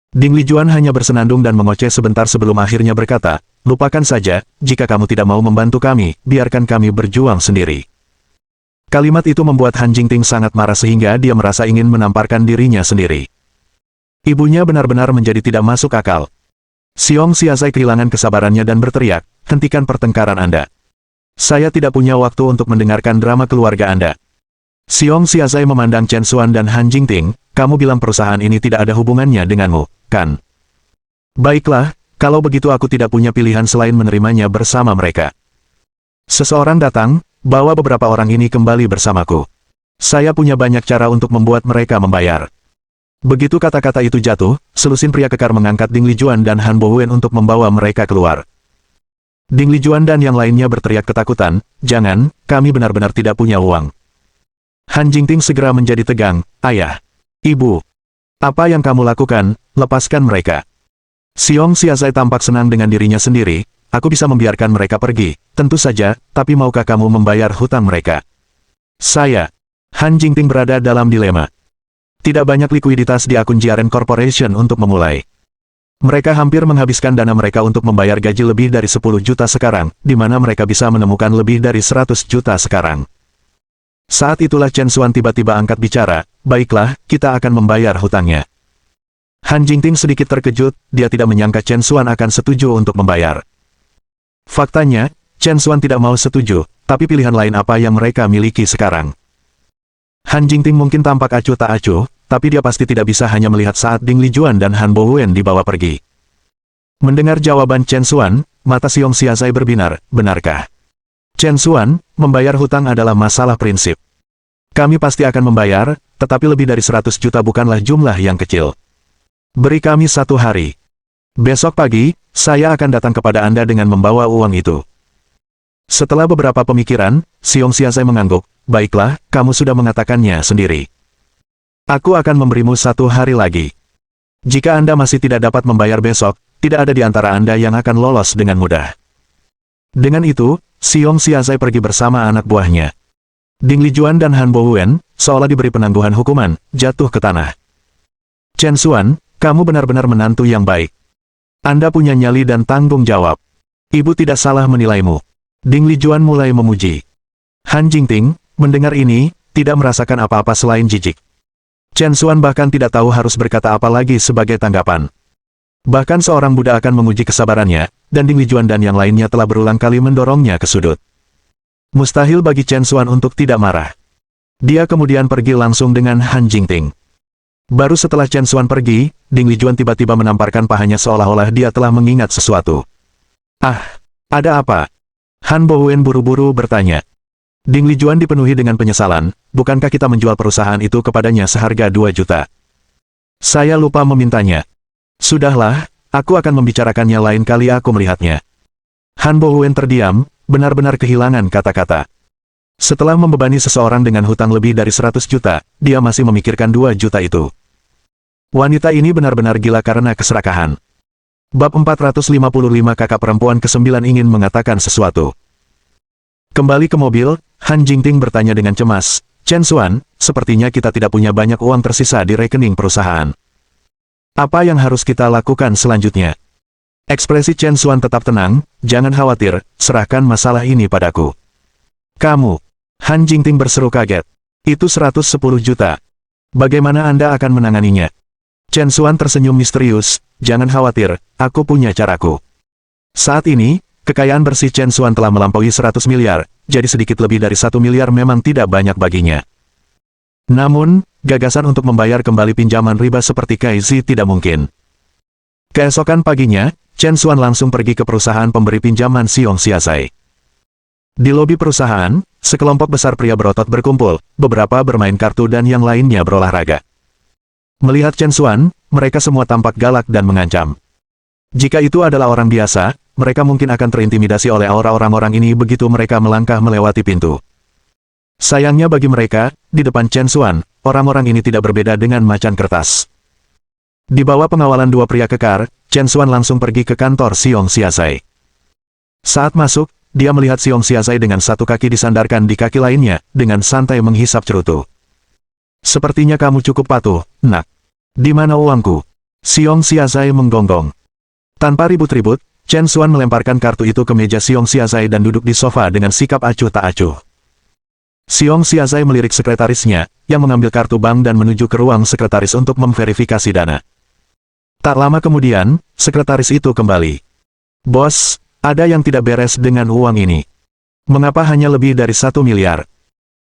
Ding Lijuan hanya bersenandung dan mengoceh sebentar sebelum akhirnya berkata, lupakan saja, jika kamu tidak mau membantu kami, biarkan kami berjuang sendiri. Kalimat itu membuat Han Jingting sangat marah sehingga dia merasa ingin menamparkan dirinya sendiri. Ibunya benar-benar menjadi tidak masuk akal. Xiong Xiazai kehilangan kesabarannya dan berteriak, hentikan pertengkaran Anda. Saya tidak punya waktu untuk mendengarkan drama keluarga Anda. Xiong Xiazai memandang Chen Xuan dan Han Jingting, kamu bilang perusahaan ini tidak ada hubungannya denganmu, kan? Baiklah, kalau begitu aku tidak punya pilihan selain menerimanya bersama mereka. Seseorang datang, bawa beberapa orang ini kembali bersamaku. Saya punya banyak cara untuk membuat mereka membayar. Begitu kata-kata itu jatuh, selusin pria kekar mengangkat Ding Lijuan dan Han Bowen untuk membawa mereka keluar. Ding Lijuan dan yang lainnya berteriak ketakutan, jangan, kami benar-benar tidak punya uang. Han Jingting segera menjadi tegang, ayah. Ibu. Apa yang kamu lakukan, lepaskan mereka. Xiong Xiazai tampak senang dengan dirinya sendiri, aku bisa membiarkan mereka pergi, tentu saja, tapi maukah kamu membayar hutang mereka? Saya. Han Jingting berada dalam dilema. Tidak banyak likuiditas di akun Jiaren Corporation untuk memulai. Mereka hampir menghabiskan dana mereka untuk membayar gaji lebih dari 10 juta sekarang, di mana mereka bisa menemukan lebih dari 100 juta sekarang. Saat itulah Chen Xuan tiba-tiba angkat bicara, baiklah, kita akan membayar hutangnya. Han Jingting sedikit terkejut, dia tidak menyangka Chen Xuan akan setuju untuk membayar. Faktanya, Chen Xuan tidak mau setuju, tapi pilihan lain apa yang mereka miliki sekarang? Han Jingting mungkin tampak acuh tak acuh, tapi dia pasti tidak bisa hanya melihat saat Ding Lijuan dan Han Bowen dibawa pergi. Mendengar jawaban Chen Xuan, mata Xiong Xiazai berbinar, benarkah? Chen Xuan, membayar hutang adalah masalah prinsip. Kami pasti akan membayar, tetapi lebih dari 100 juta bukanlah jumlah yang kecil. Beri kami 1 hari. Besok pagi, saya akan datang kepada Anda dengan membawa uang itu. Setelah beberapa pemikiran, Xiong Xiazai mengangguk, baiklah, kamu sudah mengatakannya sendiri. Aku akan memberimu 1 hari lagi. Jika Anda masih tidak dapat membayar besok, tidak ada di antara Anda yang akan lolos dengan mudah. Dengan itu, Xiong Xiazai pergi bersama anak buahnya. Ding Lijuan dan Han Bowen, seolah diberi penangguhan hukuman, jatuh ke tanah. Chen Xuan, kamu benar-benar menantu yang baik. Anda punya nyali dan tanggung jawab. Ibu tidak salah menilaimu. Ding Lijuan mulai memuji. Han Jingting, mendengar ini, tidak merasakan apa-apa selain jijik. Chen Xuan bahkan tidak tahu harus berkata apa lagi sebagai tanggapan. Bahkan seorang Buddha akan menguji kesabarannya, dan Ding Lijuan dan yang lainnya telah berulang kali mendorongnya ke sudut. Mustahil bagi Chen Xuan untuk tidak marah. Dia kemudian pergi langsung dengan Han Jingting. Baru setelah Chen Xuan pergi, Ding Lijuan tiba-tiba menamparkan pahanya seolah-olah dia telah mengingat sesuatu. Ah, ada apa? Han Bowen buru-buru bertanya. Ding Lijuan dipenuhi dengan penyesalan, bukankah kita menjual perusahaan itu kepadanya seharga 2 juta? Saya lupa memintanya. Sudahlah, aku akan membicarakannya lain kali aku melihatnya. Han Bowen terdiam, benar-benar kehilangan kata-kata. Setelah membebani seseorang dengan hutang lebih dari 100 juta, dia masih memikirkan 2 juta itu. Wanita ini benar-benar gila karena keserakahan. Bab 455 kakak perempuan ke-9 ingin mengatakan sesuatu. Kembali ke mobil, Han Jingting bertanya dengan cemas, Chen Xuan, sepertinya kita tidak punya banyak uang tersisa di rekening perusahaan. Apa yang harus kita lakukan selanjutnya? Ekspresi Chen Xuan tetap tenang, jangan khawatir, serahkan masalah ini padaku. Kamu, Han Jingting berseru kaget. Itu 110 juta. Bagaimana Anda akan menanganinya? Chen Xuan tersenyum misterius, jangan khawatir, aku punya caraku. Saat ini, kekayaan bersih Chen Xuan telah melampaui 100 miliar, jadi sedikit lebih dari 1 miliar memang tidak banyak baginya. Namun, gagasan untuk membayar kembali pinjaman riba seperti Kaizi tidak mungkin. Keesokan paginya, Chen Xuan langsung pergi ke perusahaan pemberi pinjaman Xiong Xiazai. Di lobi perusahaan, sekelompok besar pria berotot berkumpul, beberapa bermain kartu dan yang lainnya berolahraga. Melihat Chen Xuan, mereka semua tampak galak dan mengancam. Jika itu adalah orang biasa, mereka mungkin akan terintimidasi oleh aura orang-orang ini begitu mereka melangkah melewati pintu. Sayangnya bagi mereka, di depan Chen Xuan, orang-orang ini tidak berbeda dengan macan kertas. Di bawah pengawalan 2 pria kekar, Chen Xuan langsung pergi ke kantor Xiong Xiazai. Saat masuk, dia melihat Xiong Xiazai dengan 1 kaki disandarkan di kaki lainnya, dengan santai menghisap cerutu. Sepertinya kamu cukup patuh, nak. Di mana uangku? Xiong Xiazai menggonggong. Tanpa ribut-ribut, Chen Xuan melemparkan kartu itu ke meja Xiong Xiazai dan duduk di sofa dengan sikap acuh tak acuh. Xiong Xiazai melirik sekretarisnya, yang mengambil kartu bank dan menuju ke ruang sekretaris untuk memverifikasi dana. Tak lama kemudian, sekretaris itu kembali. Bos, ada yang tidak beres dengan uang ini. Mengapa hanya lebih dari 1 miliar?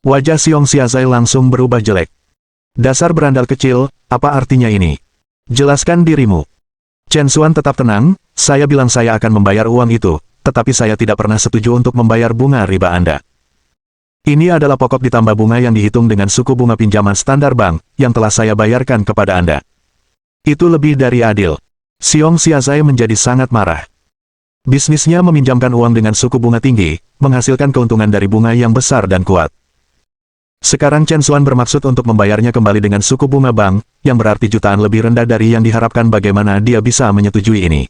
Wajah Xiong Xiazai langsung berubah jelek. Dasar berandal kecil, apa artinya ini? Jelaskan dirimu. Chen Xuan tetap tenang, saya bilang saya akan membayar uang itu, tetapi saya tidak pernah setuju untuk membayar bunga riba Anda. Ini adalah pokok ditambah bunga yang dihitung dengan suku bunga pinjaman standar bank, yang telah saya bayarkan kepada Anda. Itu lebih dari adil. Xiong Xiazai menjadi sangat marah. Bisnisnya meminjamkan uang dengan suku bunga tinggi, menghasilkan keuntungan dari bunga yang besar dan kuat. Sekarang Chen Xuan bermaksud untuk membayarnya kembali dengan suku bunga bank, yang berarti jutaan lebih rendah dari yang diharapkan. Bagaimana dia bisa menyetujui ini?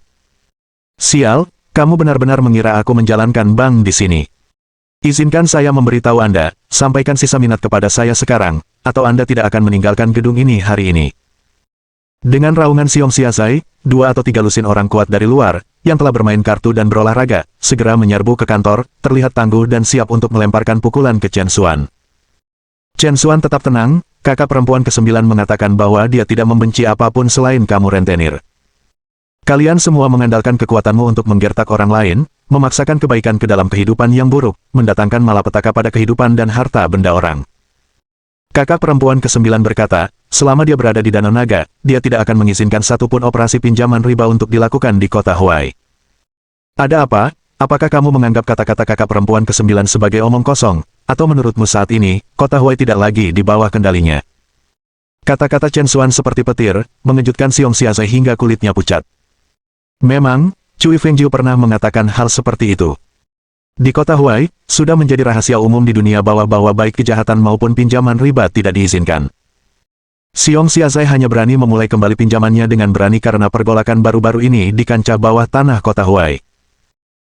Sial, kamu benar-benar mengira aku menjalankan bank di sini. Izinkan saya memberitahu Anda, sampaikan sisa minat kepada saya sekarang, atau Anda tidak akan meninggalkan gedung ini hari ini. Dengan raungan Xiong Xiazai, 2 atau 3 lusin orang kuat dari luar, yang telah bermain kartu dan berolahraga, segera menyerbu ke kantor, terlihat tangguh dan siap untuk melemparkan pukulan ke Chen Xuan. Chen Xuan tetap tenang, kakak perempuan ke-9 mengatakan bahwa dia tidak membenci apapun selain kamu rentenir. Kalian semua mengandalkan kekuatanmu untuk menggertak orang lain, memaksakan kebaikan ke dalam kehidupan yang buruk, mendatangkan malapetaka pada kehidupan dan harta benda orang. Kakak perempuan ke-9 berkata, selama dia berada di Danau Naga, dia tidak akan mengizinkan satupun operasi pinjaman riba untuk dilakukan di kota Huai. Ada apa? Apakah kamu menganggap kata-kata kakak perempuan ke-9 sebagai omong kosong? Atau menurutmu saat ini, kota Huai tidak lagi di bawah kendalinya? Kata-kata Chen Xuan seperti petir, mengejutkan Xiong Xiazai hingga kulitnya pucat. Memang, Cui Fengjiu pernah mengatakan hal seperti itu. Di kota Huai, sudah menjadi rahasia umum di dunia bahwa baik kejahatan maupun pinjaman riba tidak diizinkan. Xiong Xiazai hanya berani memulai kembali pinjamannya dengan berani karena pergolakan baru-baru ini di kancah bawah tanah kota Huai.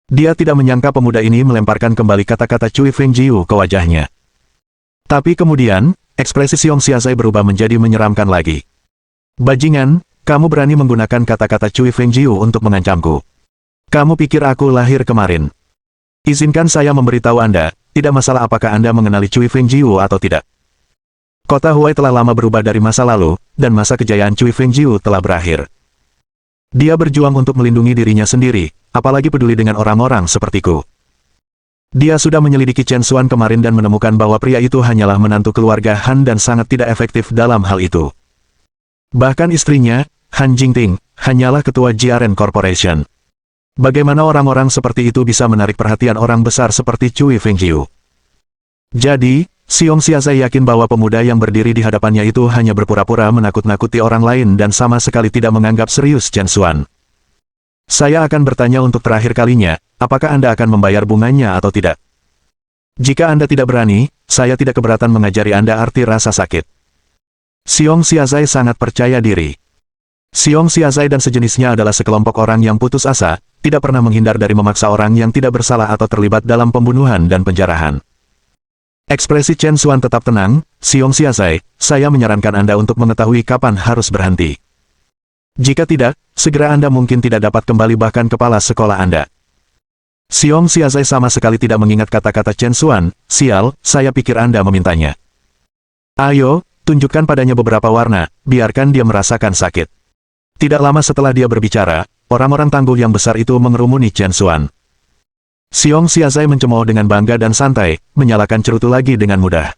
Dia tidak menyangka pemuda ini melemparkan kembali kata-kata Cui Fengjiu ke wajahnya. Tapi kemudian, ekspresi Xiong Xiazai berubah menjadi menyeramkan lagi. Bajingan, kamu berani menggunakan kata-kata Cui Fengjiu untuk mengancamku. Kamu pikir aku lahir kemarin? Izinkan saya memberitahu Anda, tidak masalah apakah Anda mengenali Cui Fengjiu atau tidak. Kota Huai telah lama berubah dari masa lalu, dan masa kejayaan Cui Fengjiu telah berakhir. Dia berjuang untuk melindungi dirinya sendiri, apalagi peduli dengan orang-orang sepertiku. Dia sudah menyelidiki Chen Xuan kemarin dan menemukan bahwa pria itu hanyalah menantu keluarga Han dan sangat tidak efektif dalam hal itu. Bahkan istrinya, Han Jingting, hanyalah ketua JRN Corporation. Bagaimana orang-orang seperti itu bisa menarik perhatian orang besar seperti Cui Fengjiu? Jadi, Xiong Xiazai yakin bahwa pemuda yang berdiri di hadapannya itu hanya berpura-pura menakut-nakuti orang lain dan sama sekali tidak menganggap serius Chen Xuan. Saya akan bertanya untuk terakhir kalinya, apakah Anda akan membayar bunganya atau tidak? Jika Anda tidak berani, saya tidak keberatan mengajari Anda arti rasa sakit. Xiong Xiazai sangat percaya diri. Xiong Xiazai dan sejenisnya adalah sekelompok orang yang putus asa, tidak pernah menghindar dari memaksa orang yang tidak bersalah atau terlibat dalam pembunuhan dan penjarahan. Ekspresi Chen Xuan tetap tenang, Xiong Xiazai, saya menyarankan Anda untuk mengetahui kapan harus berhenti. Jika tidak, segera Anda mungkin tidak dapat kembali bahkan kepala sekolah Anda. Xiong Xiazai sama sekali tidak mengingat kata-kata Chen Xuan, sial, saya pikir Anda memintanya. Ayo, tunjukkan padanya beberapa warna, biarkan dia merasakan sakit. Tidak lama setelah dia berbicara, orang-orang tanggul yang besar itu mengerumuni Chen Xuan. Xiong Xiazai mencemooh dengan bangga dan santai, menyalakan cerutu lagi dengan mudah.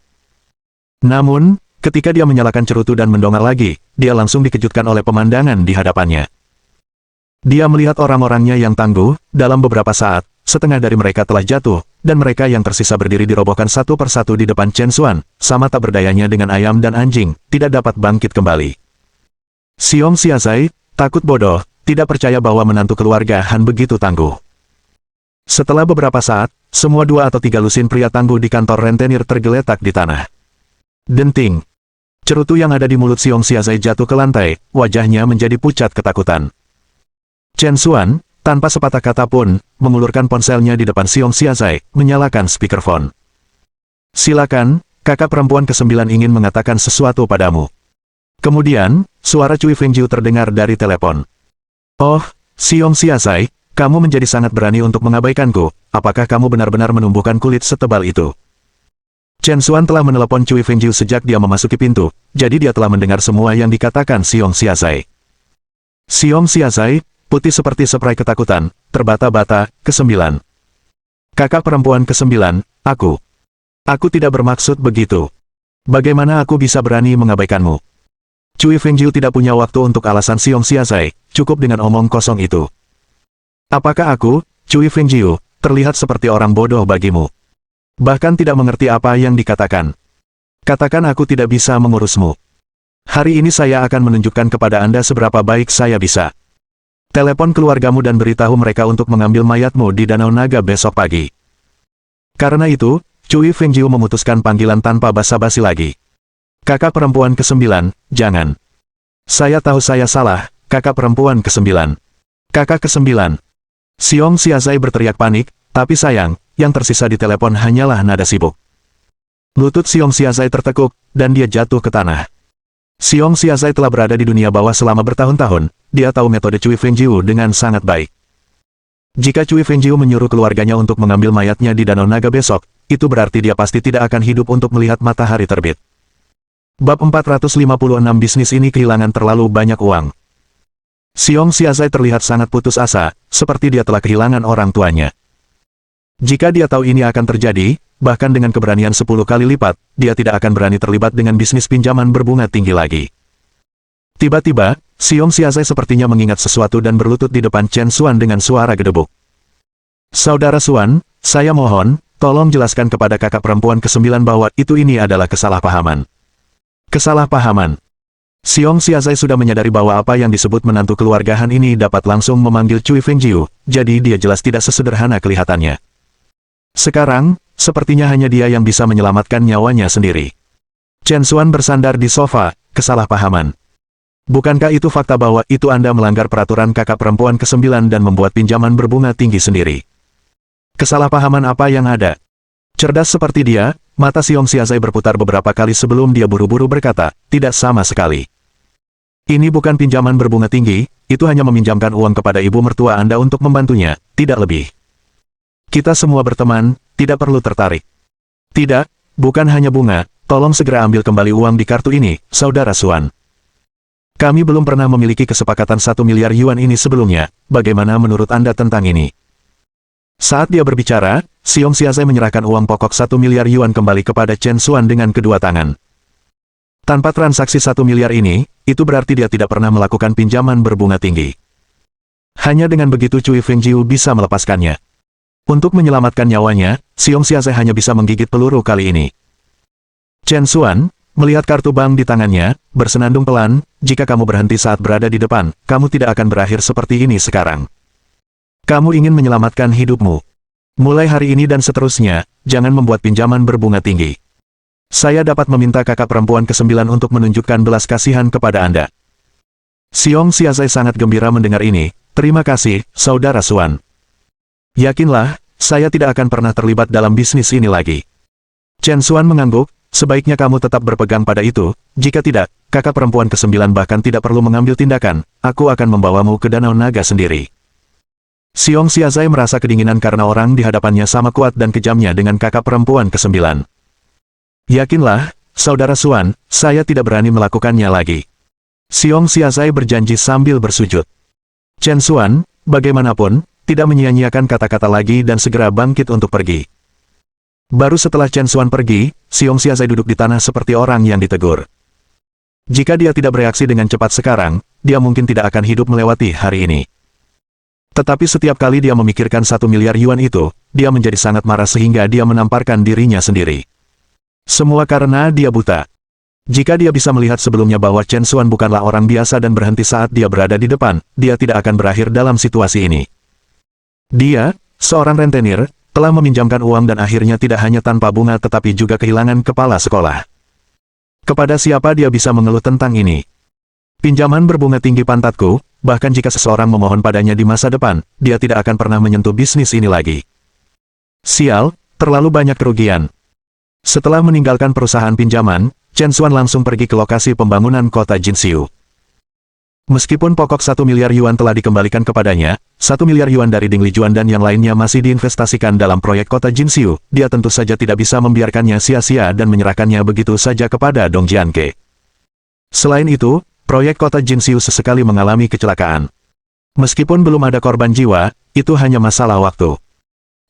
Namun, ketika dia menyalakan cerutu dan mendongak lagi, dia langsung dikejutkan oleh pemandangan di hadapannya. Dia melihat orang-orangnya yang tangguh, dalam beberapa saat, setengah dari mereka telah jatuh, dan mereka yang tersisa berdiri dirobohkan satu persatu di depan Chen Xuan, sama tak berdayanya dengan ayam dan anjing, tidak dapat bangkit kembali. Xiong Xiazai, takut bodoh, tidak percaya bahwa menantu keluarga Han begitu tangguh. Setelah beberapa saat, semua 2 atau 3 lusin pria tangguh di kantor rentenir tergeletak di tanah. Denting. Cerutu yang ada di mulut Xiong Xiazai jatuh ke lantai, wajahnya menjadi pucat ketakutan. Chen Xuan, tanpa sepatah kata pun, mengulurkan ponselnya di depan Xiong Xiazai, menyalakan speakerphone. Silakan, kakak perempuan ke-9 ingin mengatakan sesuatu padamu. Kemudian, suara Cui Fengjiu terdengar dari telepon. Oh, Xiong Xiazai, kamu menjadi sangat berani untuk mengabaikanku, apakah kamu benar-benar menumbuhkan kulit setebal itu? Chen Xuan telah menelepon Cui Fengjiu sejak dia memasuki pintu, jadi dia telah mendengar semua yang dikatakan Xiong Xiazai. Xiong Xiazai, putih seperti spray ketakutan, terbata-bata, ke-9. Kakak perempuan ke-9, aku. Aku tidak bermaksud begitu. Bagaimana aku bisa berani mengabaikanmu? Cui Fengjiu tidak punya waktu untuk alasan Xiong Xiazai, cukup dengan omong kosong itu. Apakah aku, Cui Fengjiu, terlihat seperti orang bodoh bagimu? Bahkan tidak mengerti apa yang dikatakan. Katakan aku tidak bisa mengurusmu. Hari ini saya akan menunjukkan kepada Anda seberapa baik saya bisa. Telepon keluargamu dan beritahu mereka untuk mengambil mayatmu di Danau Naga besok pagi. Karena itu, Cui Fengjiu memutuskan panggilan tanpa basa-basi lagi. Kakak perempuan ke-9, jangan. Saya tahu saya salah, kakak perempuan ke-9. Kakak ke-9. Xiong Xiazai berteriak panik, tapi sayang, yang tersisa di telepon hanyalah nada sibuk. Lutut Xiong Xiazai tertekuk, dan dia jatuh ke tanah. Xiong Xiazai telah berada di dunia bawah selama bertahun-tahun, dia tahu metode Cui Fengjiu dengan sangat baik. Jika Cui Fengjiu menyuruh keluarganya untuk mengambil mayatnya di Danau Naga besok, itu berarti dia pasti tidak akan hidup untuk melihat matahari terbit. Bab 456 bisnis ini kehilangan terlalu banyak uang. Xiong Xiazai terlihat sangat putus asa, seperti dia telah kehilangan orang tuanya. Jika dia tahu ini akan terjadi, bahkan dengan keberanian 10 kali lipat, dia tidak akan berani terlibat dengan bisnis pinjaman berbunga tinggi lagi. Tiba-tiba, Xiong Xiaozai sepertinya mengingat sesuatu dan berlutut di depan Chen Xuan dengan suara gedebuk. Saudara Xuan, saya mohon, tolong jelaskan kepada kakak perempuan ke-9 bahwa ini adalah kesalahpahaman. Kesalahpahaman. Xiong Xiaozai sudah menyadari bahwa apa yang disebut menantu keluarga Han ini dapat langsung memanggil Cui Fengjiu, jadi dia jelas tidak sesederhana kelihatannya. Sekarang, sepertinya hanya dia yang bisa menyelamatkan nyawanya sendiri. Chen Xuan bersandar di sofa, kesalahpahaman. Bukankah itu fakta bahwa Anda melanggar peraturan kakak perempuan ke-9 dan membuat pinjaman berbunga tinggi sendiri? Kesalahpahaman apa yang ada? Cerdas seperti dia, mata Xiong Xiaozai berputar beberapa kali sebelum dia buru-buru berkata, tidak sama sekali. Ini bukan pinjaman berbunga tinggi, itu hanya meminjamkan uang kepada ibu mertua Anda untuk membantunya, tidak lebih. Kita semua berteman, tidak perlu tertarik. Tidak, bukan hanya bunga, tolong segera ambil kembali uang di kartu ini, Saudara Xuan. Kami belum pernah memiliki kesepakatan 1 miliar yuan ini sebelumnya, bagaimana menurut Anda tentang ini? Saat dia berbicara, Xiong Xiaozai menyerahkan uang pokok 1 miliar yuan kembali kepada Chen Xuan dengan kedua tangan. Tanpa transaksi 1 miliar ini, itu berarti dia tidak pernah melakukan pinjaman berbunga tinggi. Hanya dengan begitu Cui Fengjiu bisa melepaskannya. Untuk menyelamatkan nyawanya, Xiong Xiaozai hanya bisa menggigit peluru kali ini. Chen Xuan, melihat kartu bank di tangannya, bersenandung pelan, jika kamu berhenti saat berada di depan, kamu tidak akan berakhir seperti ini sekarang. Kamu ingin menyelamatkan hidupmu. Mulai hari ini dan seterusnya, jangan membuat pinjaman berbunga tinggi. Saya dapat meminta kakak perempuan ke-9 untuk menunjukkan belas kasihan kepada Anda. Xiong Xiaozai sangat gembira mendengar ini, terima kasih, Saudara Xuan. Yakinlah, saya tidak akan pernah terlibat dalam bisnis ini lagi. Chen Xuan mengangguk, sebaiknya kamu tetap berpegang pada itu, jika tidak, kakak perempuan ke-9 bahkan tidak perlu mengambil tindakan, aku akan membawamu ke Danau Naga sendiri. Xiong Xiaozai merasa kedinginan karena orang di hadapannya sama kuat dan kejamnya dengan kakak perempuan ke-9. Yakinlah, Saudara Xuan, saya tidak berani melakukannya lagi. Xiong Xiaozai berjanji sambil bersujud. Chen Xuan, bagaimanapun, tidak menyia-nyiakan kata-kata lagi dan segera bangkit untuk pergi. Baru setelah Chen Xuan pergi, Xiong Xiaozai duduk di tanah seperti orang yang ditegur. Jika dia tidak bereaksi dengan cepat sekarang, dia mungkin tidak akan hidup melewati hari ini. Tetapi setiap kali dia memikirkan 1 miliar yuan itu, dia menjadi sangat marah sehingga dia menamparkan dirinya sendiri. Semua karena dia buta. Jika dia bisa melihat sebelumnya bahwa Chen Xuan bukanlah orang biasa dan berhenti saat dia berada di depan, dia tidak akan berakhir dalam situasi ini. Dia, seorang rentenir, telah meminjamkan uang dan akhirnya tidak hanya tanpa bunga tetapi juga kehilangan kepala sekolah. Kepada siapa dia bisa mengeluh tentang ini? Pinjaman berbunga tinggi pantatku, bahkan jika seseorang memohon padanya di masa depan, dia tidak akan pernah menyentuh bisnis ini lagi. Sial, terlalu banyak kerugian. Setelah meninggalkan perusahaan pinjaman, Chen Xuan langsung pergi ke lokasi pembangunan kota Jinxiu. Meskipun pokok 1 miliar yuan telah dikembalikan kepadanya, 1 miliar yuan dari Ding Lijuan dan yang lainnya masih diinvestasikan dalam proyek kota Jinxiu, dia tentu saja tidak bisa membiarkannya sia-sia dan menyerahkannya begitu saja kepada Dong Jianke. Selain itu, proyek kota Jinxiu sesekali mengalami kecelakaan. Meskipun belum ada korban jiwa, itu hanya masalah waktu.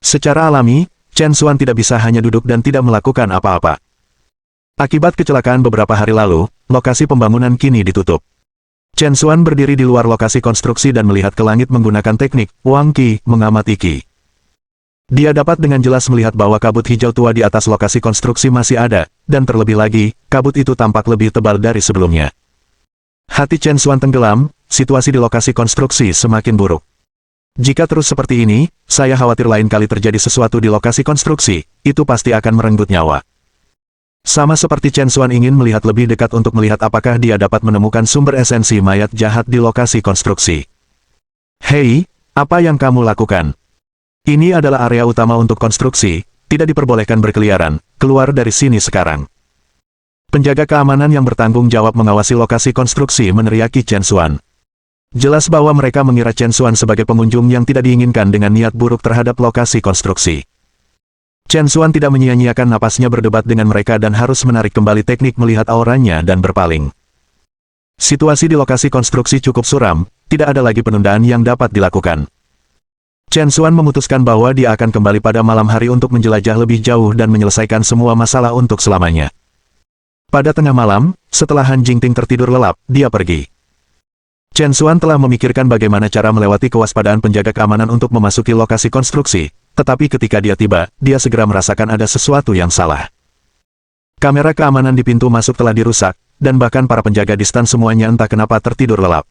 Secara alami, Chen Xuan tidak bisa hanya duduk dan tidak melakukan apa-apa. Akibat kecelakaan beberapa hari lalu, lokasi pembangunan kini ditutup. Chen Xuan berdiri di luar lokasi konstruksi dan melihat ke langit menggunakan teknik Wang Qi mengamati Qi. Dia dapat dengan jelas melihat bahwa kabut hijau tua di atas lokasi konstruksi masih ada, dan terlebih lagi, kabut itu tampak lebih tebal dari sebelumnya. Hati Chen Xuan tenggelam, situasi di lokasi konstruksi semakin buruk. Jika terus seperti ini, saya khawatir lain kali terjadi sesuatu di lokasi konstruksi, itu pasti akan merenggut nyawa. Sama seperti Chen Xuan ingin melihat lebih dekat untuk melihat apakah dia dapat menemukan sumber esensi mayat jahat di lokasi konstruksi. Hei, apa yang kamu lakukan? Ini adalah area utama untuk konstruksi, tidak diperbolehkan berkeliaran, keluar dari sini sekarang. Penjaga keamanan yang bertanggung jawab mengawasi lokasi konstruksi meneriaki Chen Xuan. Jelas bahwa mereka mengira Chen Xuan sebagai pengunjung yang tidak diinginkan dengan niat buruk terhadap lokasi konstruksi. Chen Xuan tidak menyia-nyiakan napasnya berdebat dengan mereka dan harus menarik kembali teknik melihat auranya dan berpaling. Situasi di lokasi konstruksi cukup suram, tidak ada lagi penundaan yang dapat dilakukan. Chen Xuan memutuskan bahwa dia akan kembali pada malam hari untuk menjelajah lebih jauh dan menyelesaikan semua masalah untuk selamanya. Pada tengah malam, setelah Han Jingting tertidur lelap, dia pergi. Chen Xuan telah memikirkan bagaimana cara melewati kewaspadaan penjaga keamanan untuk memasuki lokasi konstruksi, tetapi ketika dia tiba, dia segera merasakan ada sesuatu yang salah. Kamera keamanan di pintu masuk telah dirusak, dan bahkan para penjaga di stan semuanya entah kenapa tertidur lelap.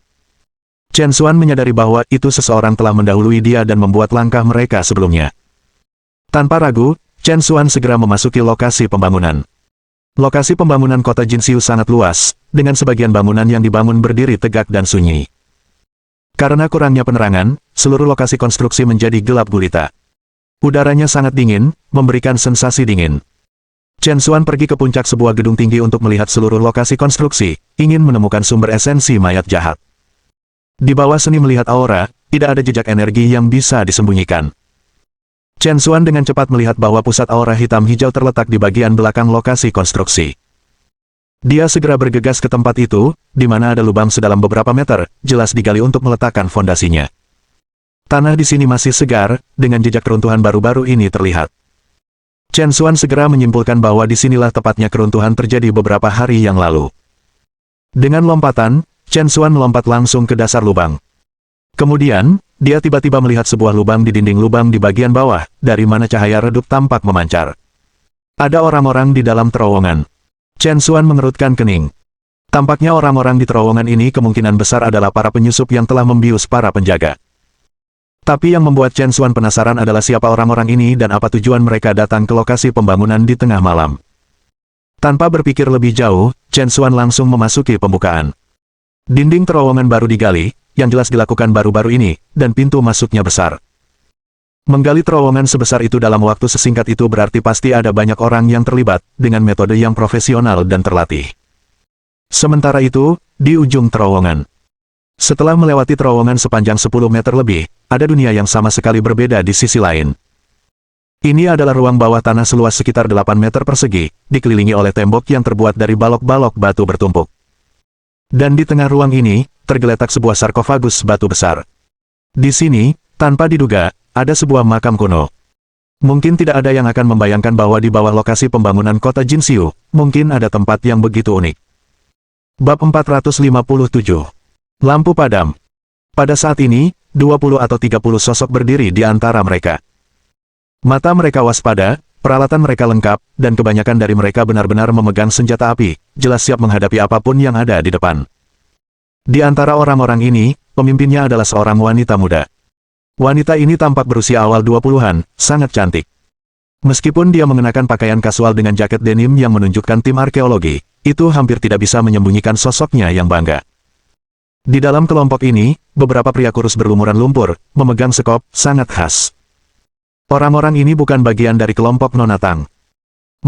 Chen Xuan menyadari bahwa itu seseorang telah mendahului dia dan membuat langkah mereka sebelumnya. Tanpa ragu, Chen Xuan segera memasuki lokasi pembangunan. Lokasi pembangunan kota Jinxiu sangat luas, dengan sebagian bangunan yang dibangun berdiri tegak dan sunyi. Karena kurangnya penerangan, seluruh lokasi konstruksi menjadi gelap gulita. Udaranya sangat dingin, memberikan sensasi dingin. Chen Xuan pergi ke puncak sebuah gedung tinggi untuk melihat seluruh lokasi konstruksi, ingin menemukan sumber esensi mayat jahat. Di bawah seni melihat aura, tidak ada jejak energi yang bisa disembunyikan. Chen Xuan dengan cepat melihat bahwa pusat aura hitam hijau terletak di bagian belakang lokasi konstruksi. Dia segera bergegas ke tempat itu, di mana ada lubang sedalam beberapa meter, jelas digali untuk meletakkan fondasinya. Tanah di sini masih segar, dengan jejak keruntuhan baru-baru ini terlihat. Chen Xuan segera menyimpulkan bahwa disinilah tepatnya keruntuhan terjadi beberapa hari yang lalu. Dengan lompatan, Chen Xuan melompat langsung ke dasar lubang. Kemudian, dia tiba-tiba melihat sebuah lubang di dinding lubang di bagian bawah, dari mana cahaya redup tampak memancar. Ada orang-orang di dalam terowongan. Chen Xuan mengerutkan kening. Tampaknya orang-orang di terowongan ini kemungkinan besar adalah para penyusup yang telah membius para penjaga. Tapi yang membuat Chen Xuan penasaran adalah siapa orang-orang ini dan apa tujuan mereka datang ke lokasi pembangunan di tengah malam. Tanpa berpikir lebih jauh, Chen Xuan langsung memasuki pembukaan. Dinding terowongan baru digali, yang jelas dilakukan baru-baru ini, dan pintu masuknya besar. Menggali terowongan sebesar itu dalam waktu sesingkat itu berarti pasti ada banyak orang yang terlibat, dengan metode yang profesional dan terlatih. Sementara itu, di ujung terowongan. Setelah melewati terowongan sepanjang 10 meter lebih, ada dunia yang sama sekali berbeda di sisi lain. Ini adalah ruang bawah tanah seluas sekitar 8 meter persegi, dikelilingi oleh tembok yang terbuat dari balok-balok batu bertumpuk. Dan di tengah ruang ini, tergeletak sebuah sarkofagus batu besar. Di sini, tanpa diduga, ada sebuah makam kuno. Mungkin tidak ada yang akan membayangkan bahwa di bawah lokasi pembangunan kota Jinxiu, mungkin ada tempat yang begitu unik. Bab 457. Lampu padam. Pada saat ini, 20 atau 30 sosok berdiri di antara mereka. Mata mereka waspada, peralatan mereka lengkap, dan kebanyakan dari mereka benar-benar memegang senjata api, jelas siap menghadapi apapun yang ada di depan. Di antara orang-orang ini, pemimpinnya adalah seorang wanita muda. Wanita ini tampak berusia awal 20-an, sangat cantik. Meskipun dia mengenakan pakaian kasual dengan jaket denim yang menunjukkan tim arkeologi, itu hampir tidak bisa menyembunyikan sosoknya yang bangga. Di dalam kelompok ini, beberapa pria kurus berlumuran lumpur, memegang sekop, sangat khas. Orang-orang ini bukan bagian dari kelompok Nona Tang.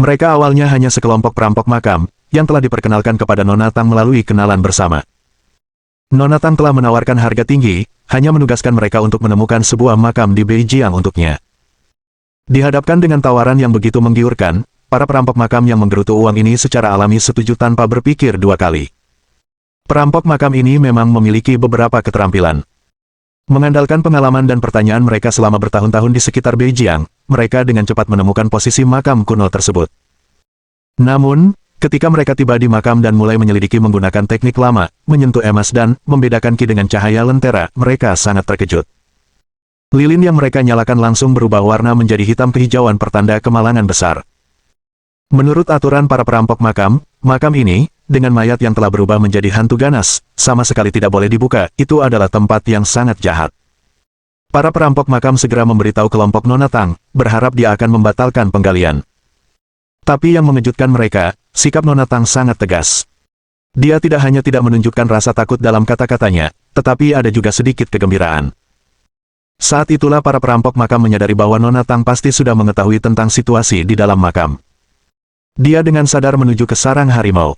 Mereka awalnya hanya sekelompok perampok makam, yang telah diperkenalkan kepada Nona Tang melalui kenalan bersama. Nona Tang telah menawarkan harga tinggi, hanya menugaskan mereka untuk menemukan sebuah makam di Beijiang untuknya. Dihadapkan dengan tawaran yang begitu menggiurkan, para perampok makam yang menggerutu uang ini secara alami setuju tanpa berpikir dua kali. Perampok makam ini memang memiliki beberapa keterampilan. Mengandalkan pengalaman dan pertanyaan mereka selama bertahun-tahun di sekitar Beijiang, mereka dengan cepat menemukan posisi makam kuno tersebut. Namun, ketika mereka tiba di makam dan mulai menyelidiki menggunakan teknik lama, menyentuh emas dan membedakan ki dengan cahaya lentera, mereka sangat terkejut. Lilin yang mereka nyalakan langsung berubah warna menjadi hitam kehijauan pertanda kemalangan besar. Menurut aturan para perampok makam, makam ini, dengan mayat yang telah berubah menjadi hantu ganas, sama sekali tidak boleh dibuka, itu adalah tempat yang sangat jahat. Para perampok makam segera memberitahu kelompok Nona Tang, berharap dia akan membatalkan penggalian. Tapi yang mengejutkan mereka, sikap Nona Tang sangat tegas. Dia tidak hanya tidak menunjukkan rasa takut dalam kata-katanya, tetapi ada juga sedikit kegembiraan. Saat itulah para perampok makam menyadari bahwa Nona Tang pasti sudah mengetahui tentang situasi di dalam makam. Dia dengan sadar menuju ke sarang harimau.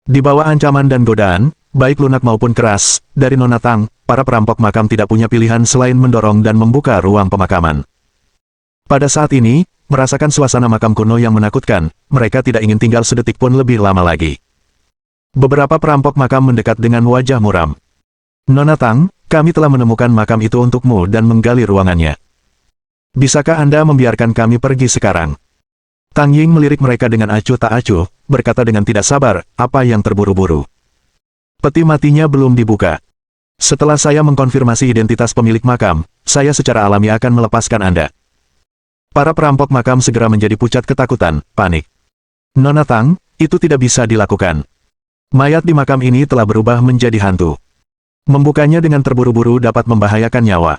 Di bawah ancaman dan godaan, baik lunak maupun keras, dari Nona Tang, para perampok makam tidak punya pilihan selain mendorong dan membuka ruang pemakaman. Pada saat ini, merasakan suasana makam kuno yang menakutkan, mereka tidak ingin tinggal sedetik pun lebih lama lagi. Beberapa perampok makam mendekat dengan wajah muram. Nona Tang, kami telah menemukan makam itu untukmu dan menggali ruangannya. Bisakah Anda membiarkan kami pergi sekarang? Tang Ying melirik mereka dengan acuh tak acuh, berkata dengan tidak sabar, apa yang terburu-buru? Peti matinya belum dibuka. Setelah saya mengkonfirmasi identitas pemilik makam, saya secara alami akan melepaskan Anda. Para perampok makam segera menjadi pucat ketakutan, panik. Nona Tang, itu tidak bisa dilakukan. Mayat di makam ini telah berubah menjadi hantu. Membukanya dengan terburu-buru dapat membahayakan nyawa.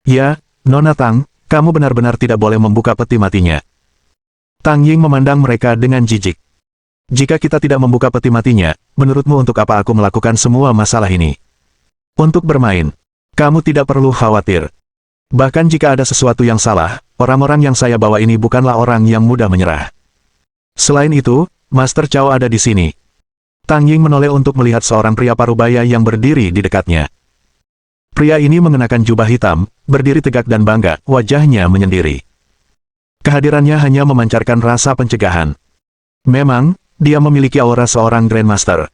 Ya, Nona Tang, kamu benar-benar tidak boleh membuka peti matinya. Tang Ying memandang mereka dengan jijik. Jika kita tidak membuka peti matinya, menurutmu untuk apa aku melakukan semua masalah ini? Untuk bermain. Kamu tidak perlu khawatir. Bahkan jika ada sesuatu yang salah, orang-orang yang saya bawa ini bukanlah orang yang mudah menyerah. Selain itu, Master Cao ada di sini. Tang Ying menoleh untuk melihat seorang pria parubaya yang berdiri di dekatnya. Pria ini mengenakan jubah hitam, berdiri tegak dan bangga, wajahnya menyendiri. Kehadirannya hanya memancarkan rasa pencegahan. Memang, dia memiliki aura seorang Grandmaster.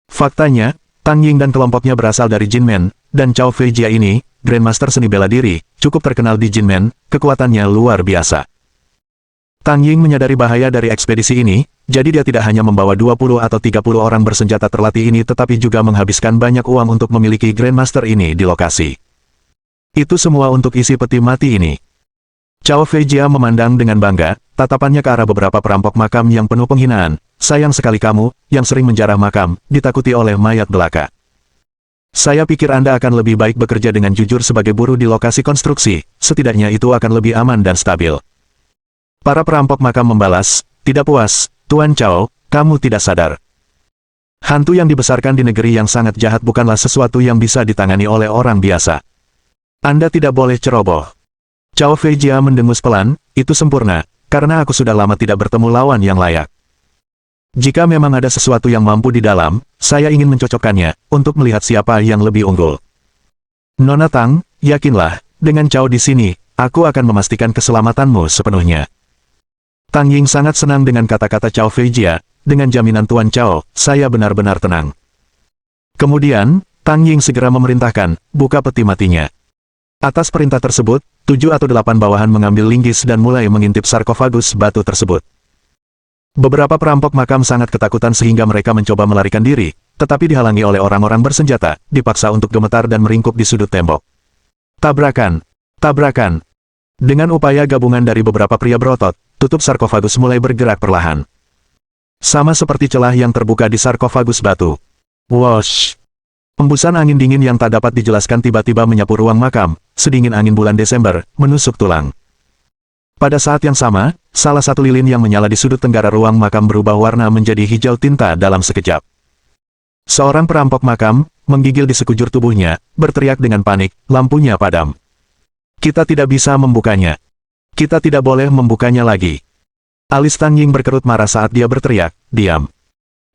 Faktanya, Tang Ying dan kelompoknya berasal dari Jinmen, dan Cao Feijia ini, Grandmaster seni bela diri, cukup terkenal di Jinmen, kekuatannya luar biasa. Tang Ying menyadari bahaya dari ekspedisi ini, jadi dia tidak hanya membawa 20 atau 30 orang bersenjata terlatih ini tetapi juga menghabiskan banyak uang untuk memiliki Grandmaster ini di lokasi. Itu semua untuk isi peti mati ini. Cao Feijia memandang dengan bangga, tatapannya ke arah beberapa perampok makam yang penuh penghinaan. Sayang sekali kamu, yang sering menjarah makam, ditakuti oleh mayat belaka. Saya pikir Anda akan lebih baik bekerja dengan jujur sebagai buruh di lokasi konstruksi, setidaknya itu akan lebih aman dan stabil. Para perampok makam membalas, tidak puas, Tuan Cao, kamu tidak sadar. Hantu yang dibesarkan di negeri yang sangat jahat bukanlah sesuatu yang bisa ditangani oleh orang biasa. Anda tidak boleh ceroboh. Cao Feijia mendengus pelan, itu sempurna, karena aku sudah lama tidak bertemu lawan yang layak. Jika memang ada sesuatu yang mampu di dalam, saya ingin mencocokkannya, untuk melihat siapa yang lebih unggul. Nona Tang, yakinlah, dengan Cao di sini, aku akan memastikan keselamatanmu sepenuhnya. Tang Ying sangat senang dengan kata-kata Cao Feijia, dengan jaminan Tuan Cao, saya benar-benar tenang. Kemudian, Tang Ying segera memerintahkan, buka peti matinya. Atas perintah tersebut, 7 atau 8 bawahan mengambil linggis dan mulai mengintip sarkofagus batu tersebut. Beberapa perampok makam sangat ketakutan sehingga mereka mencoba melarikan diri, tetapi dihalangi oleh orang-orang bersenjata, dipaksa untuk gemetar dan meringkuk di sudut tembok. Tabrakan! Tabrakan! Dengan upaya gabungan dari beberapa pria berotot, tutup sarkofagus mulai bergerak perlahan. Sama seperti celah yang terbuka di sarkofagus batu. Wosh! Hembusan angin dingin yang tak dapat dijelaskan tiba-tiba menyapu ruang makam, sedingin angin bulan Desember, menusuk tulang. Pada saat yang sama, salah satu lilin yang menyala di sudut tenggara ruang makam berubah warna menjadi hijau tinta dalam sekejap. Seorang perampok makam, menggigil di sekujur tubuhnya, berteriak dengan panik, lampunya padam. Kita tidak bisa membukanya. Kita tidak boleh membukanya lagi. Alis Tang Ying berkerut marah saat dia berteriak, diam.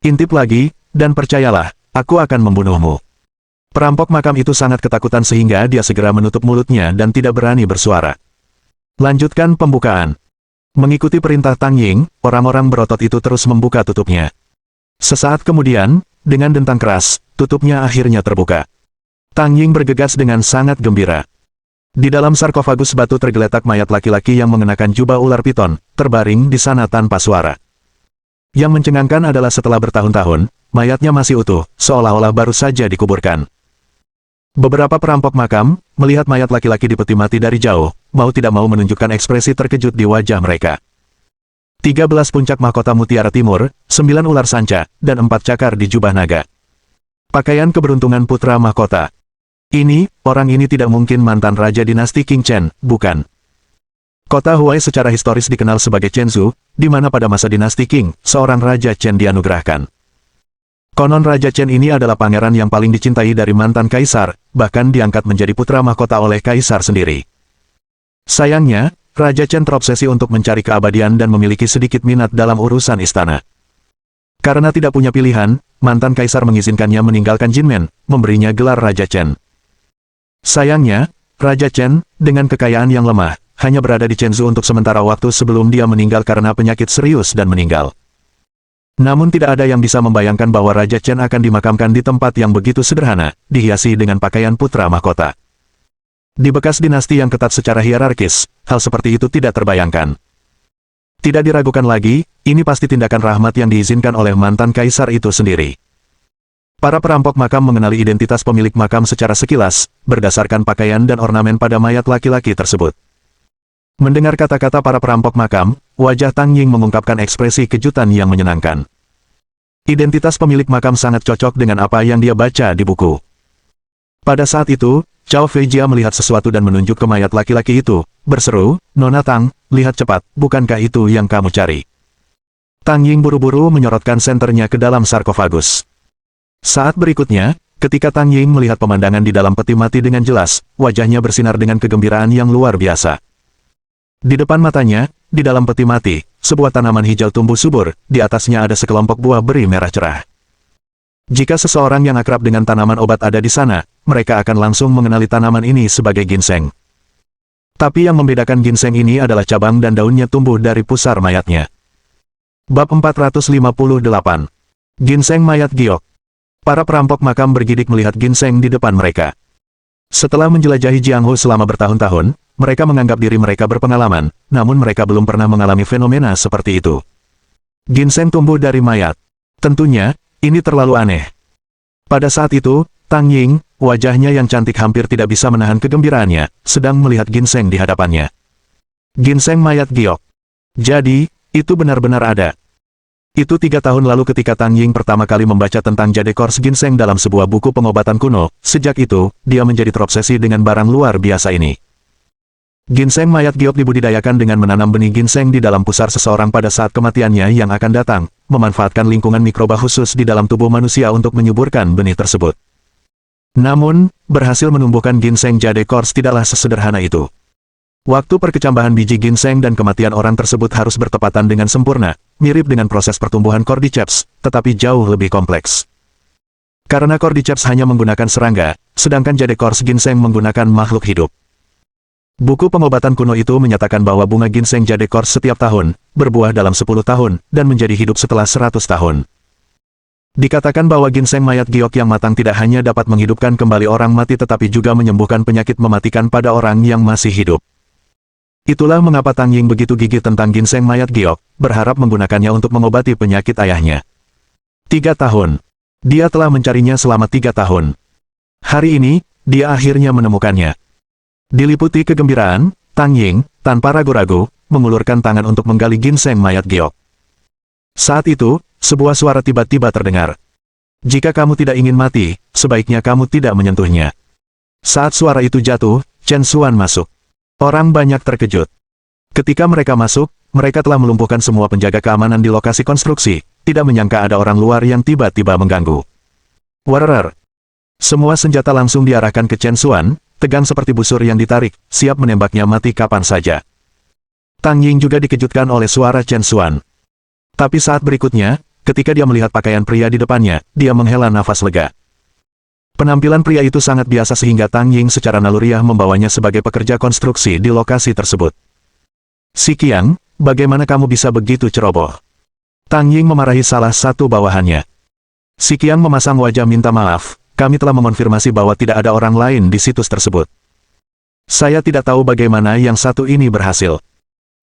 Intip lagi, dan percayalah, aku akan membunuhmu. Perampok makam itu sangat ketakutan sehingga dia segera menutup mulutnya dan tidak berani bersuara. Lanjutkan pembukaan. Mengikuti perintah Tang Ying, orang-orang berotot itu terus membuka tutupnya. Sesaat kemudian, dengan dentang keras, tutupnya akhirnya terbuka. Tang Ying bergegas dengan sangat gembira. Di dalam sarkofagus batu tergeletak mayat laki-laki yang mengenakan jubah ular piton, terbaring di sana tanpa suara. Yang mencengangkan adalah setelah bertahun-tahun, mayatnya masih utuh, seolah-olah baru saja dikuburkan. Beberapa perampok makam, melihat mayat laki-laki di peti mati dari jauh, mau tidak mau menunjukkan ekspresi terkejut di wajah mereka. 13 puncak mahkota mutiara timur, 9 ular sanca, dan 4 cakar di jubah naga. Pakaian keberuntungan putra mahkota. Orang ini tidak mungkin mantan raja dinasti King Chen, bukan? Kota Huai secara historis dikenal sebagai Chenzhou, di mana pada masa dinasti Qing, seorang raja Chen dianugerahkan. Konon Raja Chen ini adalah pangeran yang paling dicintai dari mantan kaisar, bahkan diangkat menjadi putra mahkota oleh kaisar sendiri. Sayangnya, Raja Chen terobsesi untuk mencari keabadian dan memiliki sedikit minat dalam urusan istana. Karena tidak punya pilihan, mantan kaisar mengizinkannya meninggalkan Jinmen, memberinya gelar Raja Chen. Sayangnya, Raja Chen, dengan kekayaan yang lemah, hanya berada di Chenzhou untuk sementara waktu sebelum dia meninggal karena penyakit serius dan meninggal. Namun tidak ada yang bisa membayangkan bahwa Raja Chen akan dimakamkan di tempat yang begitu sederhana, dihiasi dengan pakaian putra mahkota. Di bekas dinasti yang ketat secara hierarkis, hal seperti itu tidak terbayangkan. Tidak diragukan lagi, ini pasti tindakan rahmat yang diizinkan oleh mantan kaisar itu sendiri. Para perampok makam mengenali identitas pemilik makam secara sekilas, berdasarkan pakaian dan ornamen pada mayat laki-laki tersebut. Mendengar kata-kata para perampok makam, wajah Tang Ying mengungkapkan ekspresi kejutan yang menyenangkan. Identitas pemilik makam sangat cocok dengan apa yang dia baca di buku. Pada saat itu, Cao Feijia melihat sesuatu dan menunjuk ke mayat laki-laki itu, berseru, "Nona Tang, lihat cepat, bukankah itu yang kamu cari?" Tang Ying buru-buru menyorotkan senternya ke dalam sarkofagus. Saat berikutnya, ketika Tang Ying melihat pemandangan di dalam peti mati dengan jelas, wajahnya bersinar dengan kegembiraan yang luar biasa. Di depan matanya, di dalam peti mati, sebuah tanaman hijau tumbuh subur, di atasnya ada sekelompok buah beri merah cerah. Jika seseorang yang akrab dengan tanaman obat ada di sana, mereka akan langsung mengenali tanaman ini sebagai ginseng. Tapi yang membedakan ginseng ini adalah cabang dan daunnya tumbuh dari pusar mayatnya. Bab 458. Ginseng mayat giok. Para perampok makam bergidik melihat ginseng di depan mereka. Setelah menjelajahi Jianghu selama bertahun-tahun, mereka menganggap diri mereka berpengalaman, namun mereka belum pernah mengalami fenomena seperti itu. Ginseng tumbuh dari mayat. Tentunya, ini terlalu aneh. Pada saat itu, Tang Ying, wajahnya yang cantik hampir tidak bisa menahan kegembiraannya, sedang melihat ginseng di hadapannya. Ginseng mayat giok. Jadi, itu benar-benar ada. Itu 3 tahun lalu ketika Tang Ying pertama kali membaca tentang jade kors ginseng dalam sebuah buku pengobatan kuno, sejak itu, dia menjadi terobsesi dengan barang luar biasa ini. Ginseng mayat giok dibudidayakan dengan menanam benih ginseng di dalam pusar seseorang pada saat kematiannya yang akan datang, memanfaatkan lingkungan mikroba khusus di dalam tubuh manusia untuk menyuburkan benih tersebut. Namun, berhasil menumbuhkan ginseng jade kors tidaklah sesederhana itu. Waktu perkecambahan biji ginseng dan kematian orang tersebut harus bertepatan dengan sempurna, mirip dengan proses pertumbuhan cordyceps, tetapi jauh lebih kompleks. Karena cordyceps hanya menggunakan serangga, sedangkan jade kors ginseng menggunakan makhluk hidup. Buku pengobatan kuno itu menyatakan bahwa bunga ginseng jade kors setiap tahun, berbuah dalam 10 tahun, dan menjadi hidup setelah 100 tahun. Dikatakan bahwa ginseng mayat giok yang matang tidak hanya dapat menghidupkan kembali orang mati tetapi juga menyembuhkan penyakit mematikan pada orang yang masih hidup. Itulah mengapa Tang Ying begitu gigih tentang ginseng mayat giok, berharap menggunakannya untuk mengobati penyakit ayahnya. 3 tahun. Dia telah mencarinya selama 3 tahun. Hari ini, dia akhirnya menemukannya. Diliputi kegembiraan, Tang Ying, tanpa ragu-ragu, mengulurkan tangan untuk menggali ginseng mayat giok. Saat itu, sebuah suara tiba-tiba terdengar. "Jika kamu tidak ingin mati, sebaiknya kamu tidak menyentuhnya." Saat suara itu jatuh, Chen Xuan masuk. Orang banyak terkejut. Ketika mereka masuk, mereka telah melumpuhkan semua penjaga keamanan di lokasi konstruksi, tidak menyangka ada orang luar yang tiba-tiba mengganggu. Warer. Semua senjata langsung diarahkan ke Chen Xuan, tegang seperti busur yang ditarik, siap menembaknya mati kapan saja. Tang Ying juga dikejutkan oleh suara Chen Xuan. Tapi saat berikutnya, ketika dia melihat pakaian pria di depannya, dia menghela nafas lega. Penampilan pria itu sangat biasa sehingga Tang Ying secara naluriah membawanya sebagai pekerja konstruksi di lokasi tersebut. "Si Qiang, bagaimana kamu bisa begitu ceroboh?" Tang Ying memarahi salah satu bawahannya. Si Qiang memasang wajah minta maaf. "Kami telah mengonfirmasi bahwa tidak ada orang lain di situs tersebut. Saya tidak tahu bagaimana yang satu ini berhasil.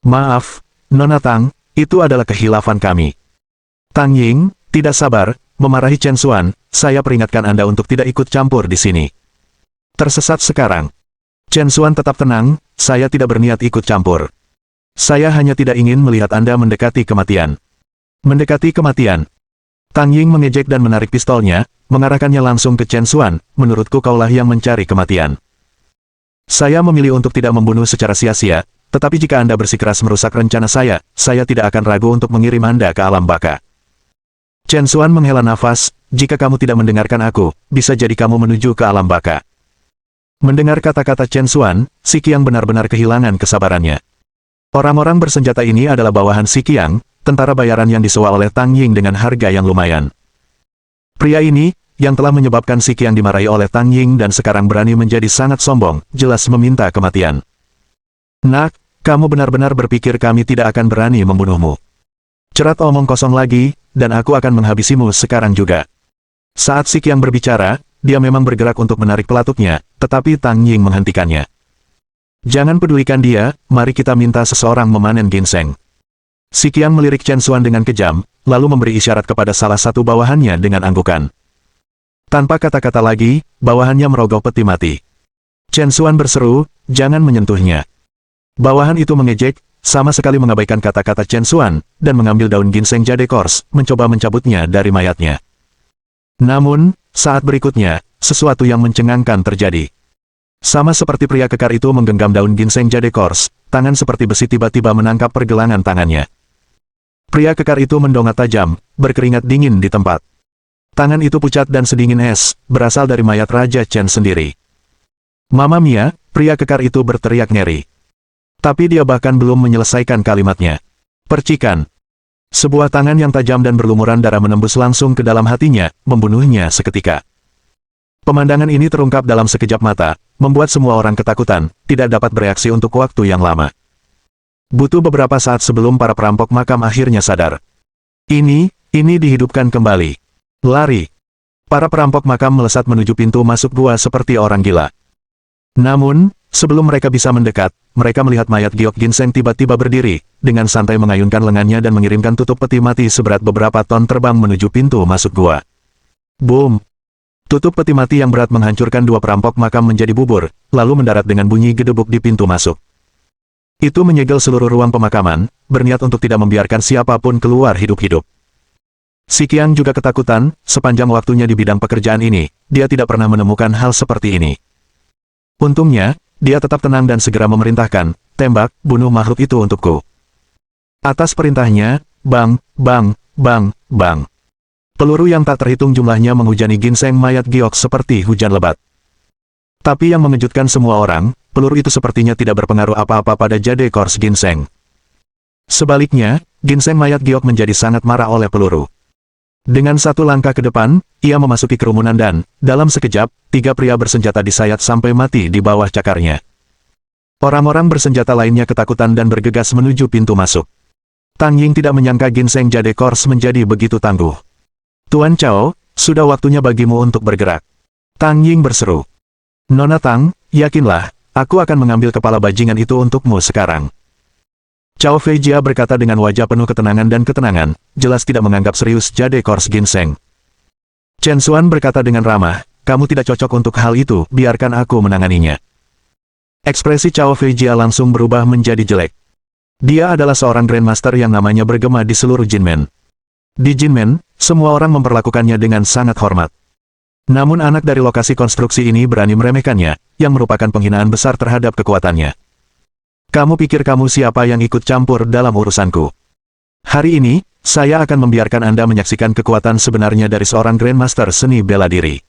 Maaf, Nona Tang, itu adalah kehilafan kami." Tang Ying, tidak sabar, memarahi Chen Xuan, "Saya peringatkan Anda untuk tidak ikut campur di sini." Tersesat sekarang. Chen Xuan tetap tenang, "Saya tidak berniat ikut campur. Saya hanya tidak ingin melihat Anda mendekati kematian." "Mendekati kematian?" Tang Ying mengejek dan menarik pistolnya, mengarahkannya langsung ke Chen Xuan, "Menurutku kaulah yang mencari kematian. Saya memilih untuk tidak membunuh secara sia-sia, tetapi jika Anda bersikeras merusak rencana saya tidak akan ragu untuk mengirim Anda ke alam baka." Chen Xuan menghela nafas, "Jika kamu tidak mendengarkan aku, bisa jadi kamu menuju ke alam baka." Mendengar kata-kata Chen Xuan, Si Qiang benar-benar kehilangan kesabarannya. Orang-orang bersenjata ini adalah bawahan Si Qiang, tentara bayaran yang disewa oleh Tang Ying dengan harga yang lumayan. Pria ini, yang telah menyebabkan Si Qiang dimarahi oleh Tang Ying dan sekarang berani menjadi sangat sombong, jelas meminta kematian. "Nak, kamu benar-benar berpikir kami tidak akan berani membunuhmu?" Cerat omong kosong lagi, dan aku akan menghabisimu sekarang juga. Saat Si Qiang berbicara, dia memang bergerak untuk menarik pelatuknya, tetapi Tang Ying menghentikannya. Jangan pedulikan dia, mari kita minta seseorang memanen ginseng. Si Qiang melirik Chen Xuan dengan kejam, lalu memberi isyarat kepada salah satu bawahannya dengan anggukan. Tanpa kata-kata lagi, bawahannya merogoh peti mati. Chen Xuan berseru, jangan menyentuhnya. Bawahan itu mengejek, sama sekali mengabaikan kata-kata Chen Xuan, dan mengambil daun ginseng jade kors, mencoba mencabutnya dari mayatnya. Namun, saat berikutnya, sesuatu yang mencengangkan terjadi. Sama seperti pria kekar itu menggenggam daun ginseng jade kors, tangan seperti besi tiba-tiba menangkap pergelangan tangannya. Pria kekar itu mendongak tajam, berkeringat dingin di tempat. Tangan itu pucat dan sedingin es, berasal dari mayat Raja Chen sendiri. Mamma mia, pria kekar itu berteriak ngeri. Tapi dia bahkan belum menyelesaikan kalimatnya. Percikan. Sebuah tangan yang tajam dan berlumuran darah menembus langsung ke dalam hatinya, membunuhnya seketika. Pemandangan ini terungkap dalam sekejap mata, membuat semua orang ketakutan, tidak dapat bereaksi untuk waktu yang lama. Butuh beberapa saat sebelum para perampok makam akhirnya sadar. Ini dihidupkan kembali. Lari. Para perampok makam melesat menuju pintu masuk gua seperti orang gila. Namun, sebelum mereka bisa mendekat, mereka melihat mayat giok ginseng tiba-tiba berdiri, dengan santai mengayunkan lengannya dan mengirimkan tutup peti mati seberat beberapa ton terbang menuju pintu masuk gua. Boom! Tutup peti mati yang berat menghancurkan dua perampok makam menjadi bubur, lalu mendarat dengan bunyi gedebuk di pintu masuk. Itu menyegel seluruh ruang pemakaman, berniat untuk tidak membiarkan siapapun keluar hidup-hidup. Si Qiang juga ketakutan, sepanjang waktunya di bidang pekerjaan ini, dia tidak pernah menemukan hal seperti ini. Untungnya, dia tetap tenang dan segera memerintahkan, tembak, bunuh makhluk itu untukku. Atas perintahnya, bang, bang, bang, bang. Peluru yang tak terhitung jumlahnya menghujani ginseng mayat giok seperti hujan lebat. Tapi yang mengejutkan semua orang, peluru itu sepertinya tidak berpengaruh apa-apa pada jade kors ginseng. Sebaliknya, ginseng mayat giok menjadi sangat marah oleh peluru. Dengan satu langkah ke depan, ia memasuki kerumunan dan, dalam sekejap, tiga pria bersenjata disayat sampai mati di bawah cakarnya. Orang-orang bersenjata lainnya ketakutan dan bergegas menuju pintu masuk. Tang Ying tidak menyangka ginseng jade kors menjadi begitu tangguh. Tuan Chao, sudah waktunya bagimu untuk bergerak. Tang Ying berseru. Nona Tang, yakinlah, aku akan mengambil kepala bajingan itu untukmu sekarang. Chao Feijia berkata dengan wajah penuh ketenangan dan ketenangan, jelas tidak menganggap serius jade kors ginseng. Chen Xuan berkata dengan ramah, kamu tidak cocok untuk hal itu, biarkan aku menanganinya. Ekspresi Chao Feijia langsung berubah menjadi jelek. Dia adalah seorang Grandmaster yang namanya bergema di seluruh Jinmen. Di Jinmen, semua orang memperlakukannya dengan sangat hormat. Namun anak dari lokasi konstruksi ini berani meremehkannya, yang merupakan penghinaan besar terhadap kekuatannya. Kamu pikir kamu siapa yang ikut campur dalam urusanku? Hari ini, saya akan membiarkan Anda menyaksikan kekuatan sebenarnya dari seorang Grandmaster seni bela diri.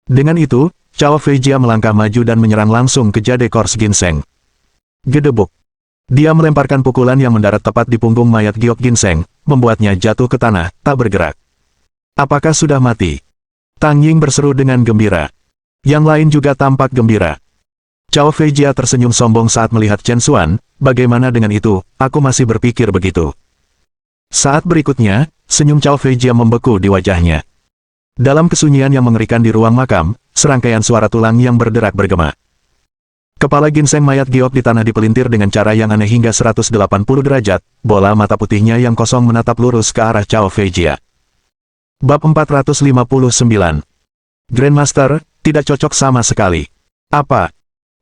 Dengan itu, Chao Feijia melangkah maju dan menyerang langsung ke jade kors ginseng. Gedebuk. Dia melemparkan pukulan yang mendarat tepat di punggung mayat giok ginseng, membuatnya jatuh ke tanah, tak bergerak. Apakah sudah mati? Tang Ying berseru dengan gembira. Yang lain juga tampak gembira. Chao Feijia tersenyum sombong saat melihat Chen Xuan, bagaimana dengan itu, aku masih berpikir begitu. Saat berikutnya, senyum Chao Feijia membeku di wajahnya. Dalam kesunyian yang mengerikan di ruang makam, serangkaian suara tulang yang berderak bergema. Kepala ginseng mayat giok di tanah dipelintir dengan cara yang aneh hingga 180 derajat, bola mata putihnya yang kosong menatap lurus ke arah Chao Feijia. Bab 459. Grandmaster, tidak cocok sama sekali. Apa?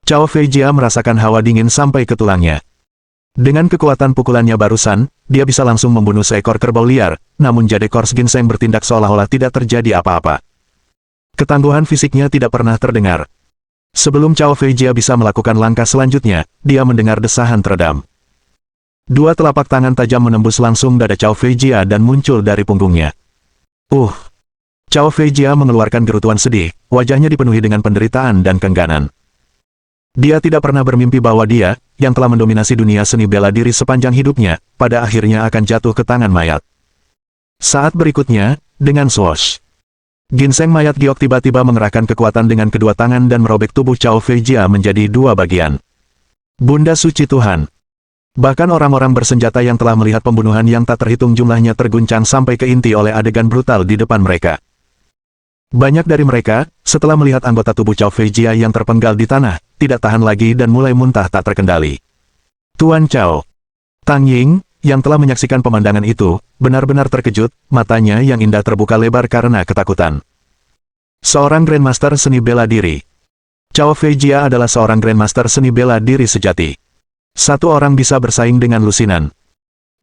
Chao Feijia merasakan hawa dingin sampai ke tulangnya. Dengan kekuatan pukulannya barusan, dia bisa langsung membunuh seekor kerbau liar, namun jade kors ginseng bertindak seolah-olah tidak terjadi apa-apa. Ketangguhan fisiknya tidak pernah terdengar. Sebelum Chao Feijia bisa melakukan langkah selanjutnya, dia mendengar desahan teredam. Dua telapak tangan tajam menembus langsung dada Chao Feijia dan muncul dari punggungnya. Chao Feijia mengeluarkan gerutuan sedih, wajahnya dipenuhi dengan penderitaan dan kengganan. Dia tidak pernah bermimpi bahwa dia, yang telah mendominasi dunia seni bela diri sepanjang hidupnya, pada akhirnya akan jatuh ke tangan mayat. Saat berikutnya, dengan swoosh. Ginseng mayat giok tiba-tiba mengerahkan kekuatan dengan kedua tangan dan merobek tubuh Chao Feijia menjadi dua bagian. Bunda Suci Tuhan. Bahkan orang-orang bersenjata yang telah melihat pembunuhan yang tak terhitung jumlahnya terguncang sampai ke inti oleh adegan brutal di depan mereka. Banyak dari mereka, setelah melihat anggota tubuh Cao Feijia yang terpenggal di tanah, tidak tahan lagi dan mulai muntah tak terkendali. Tuan Cao. Tang Ying, yang telah menyaksikan pemandangan itu, benar-benar terkejut, matanya yang indah terbuka lebar karena ketakutan. Seorang Grandmaster seni bela diri. Cao Feijia adalah seorang Grandmaster seni bela diri sejati. Satu orang bisa bersaing dengan lusinan.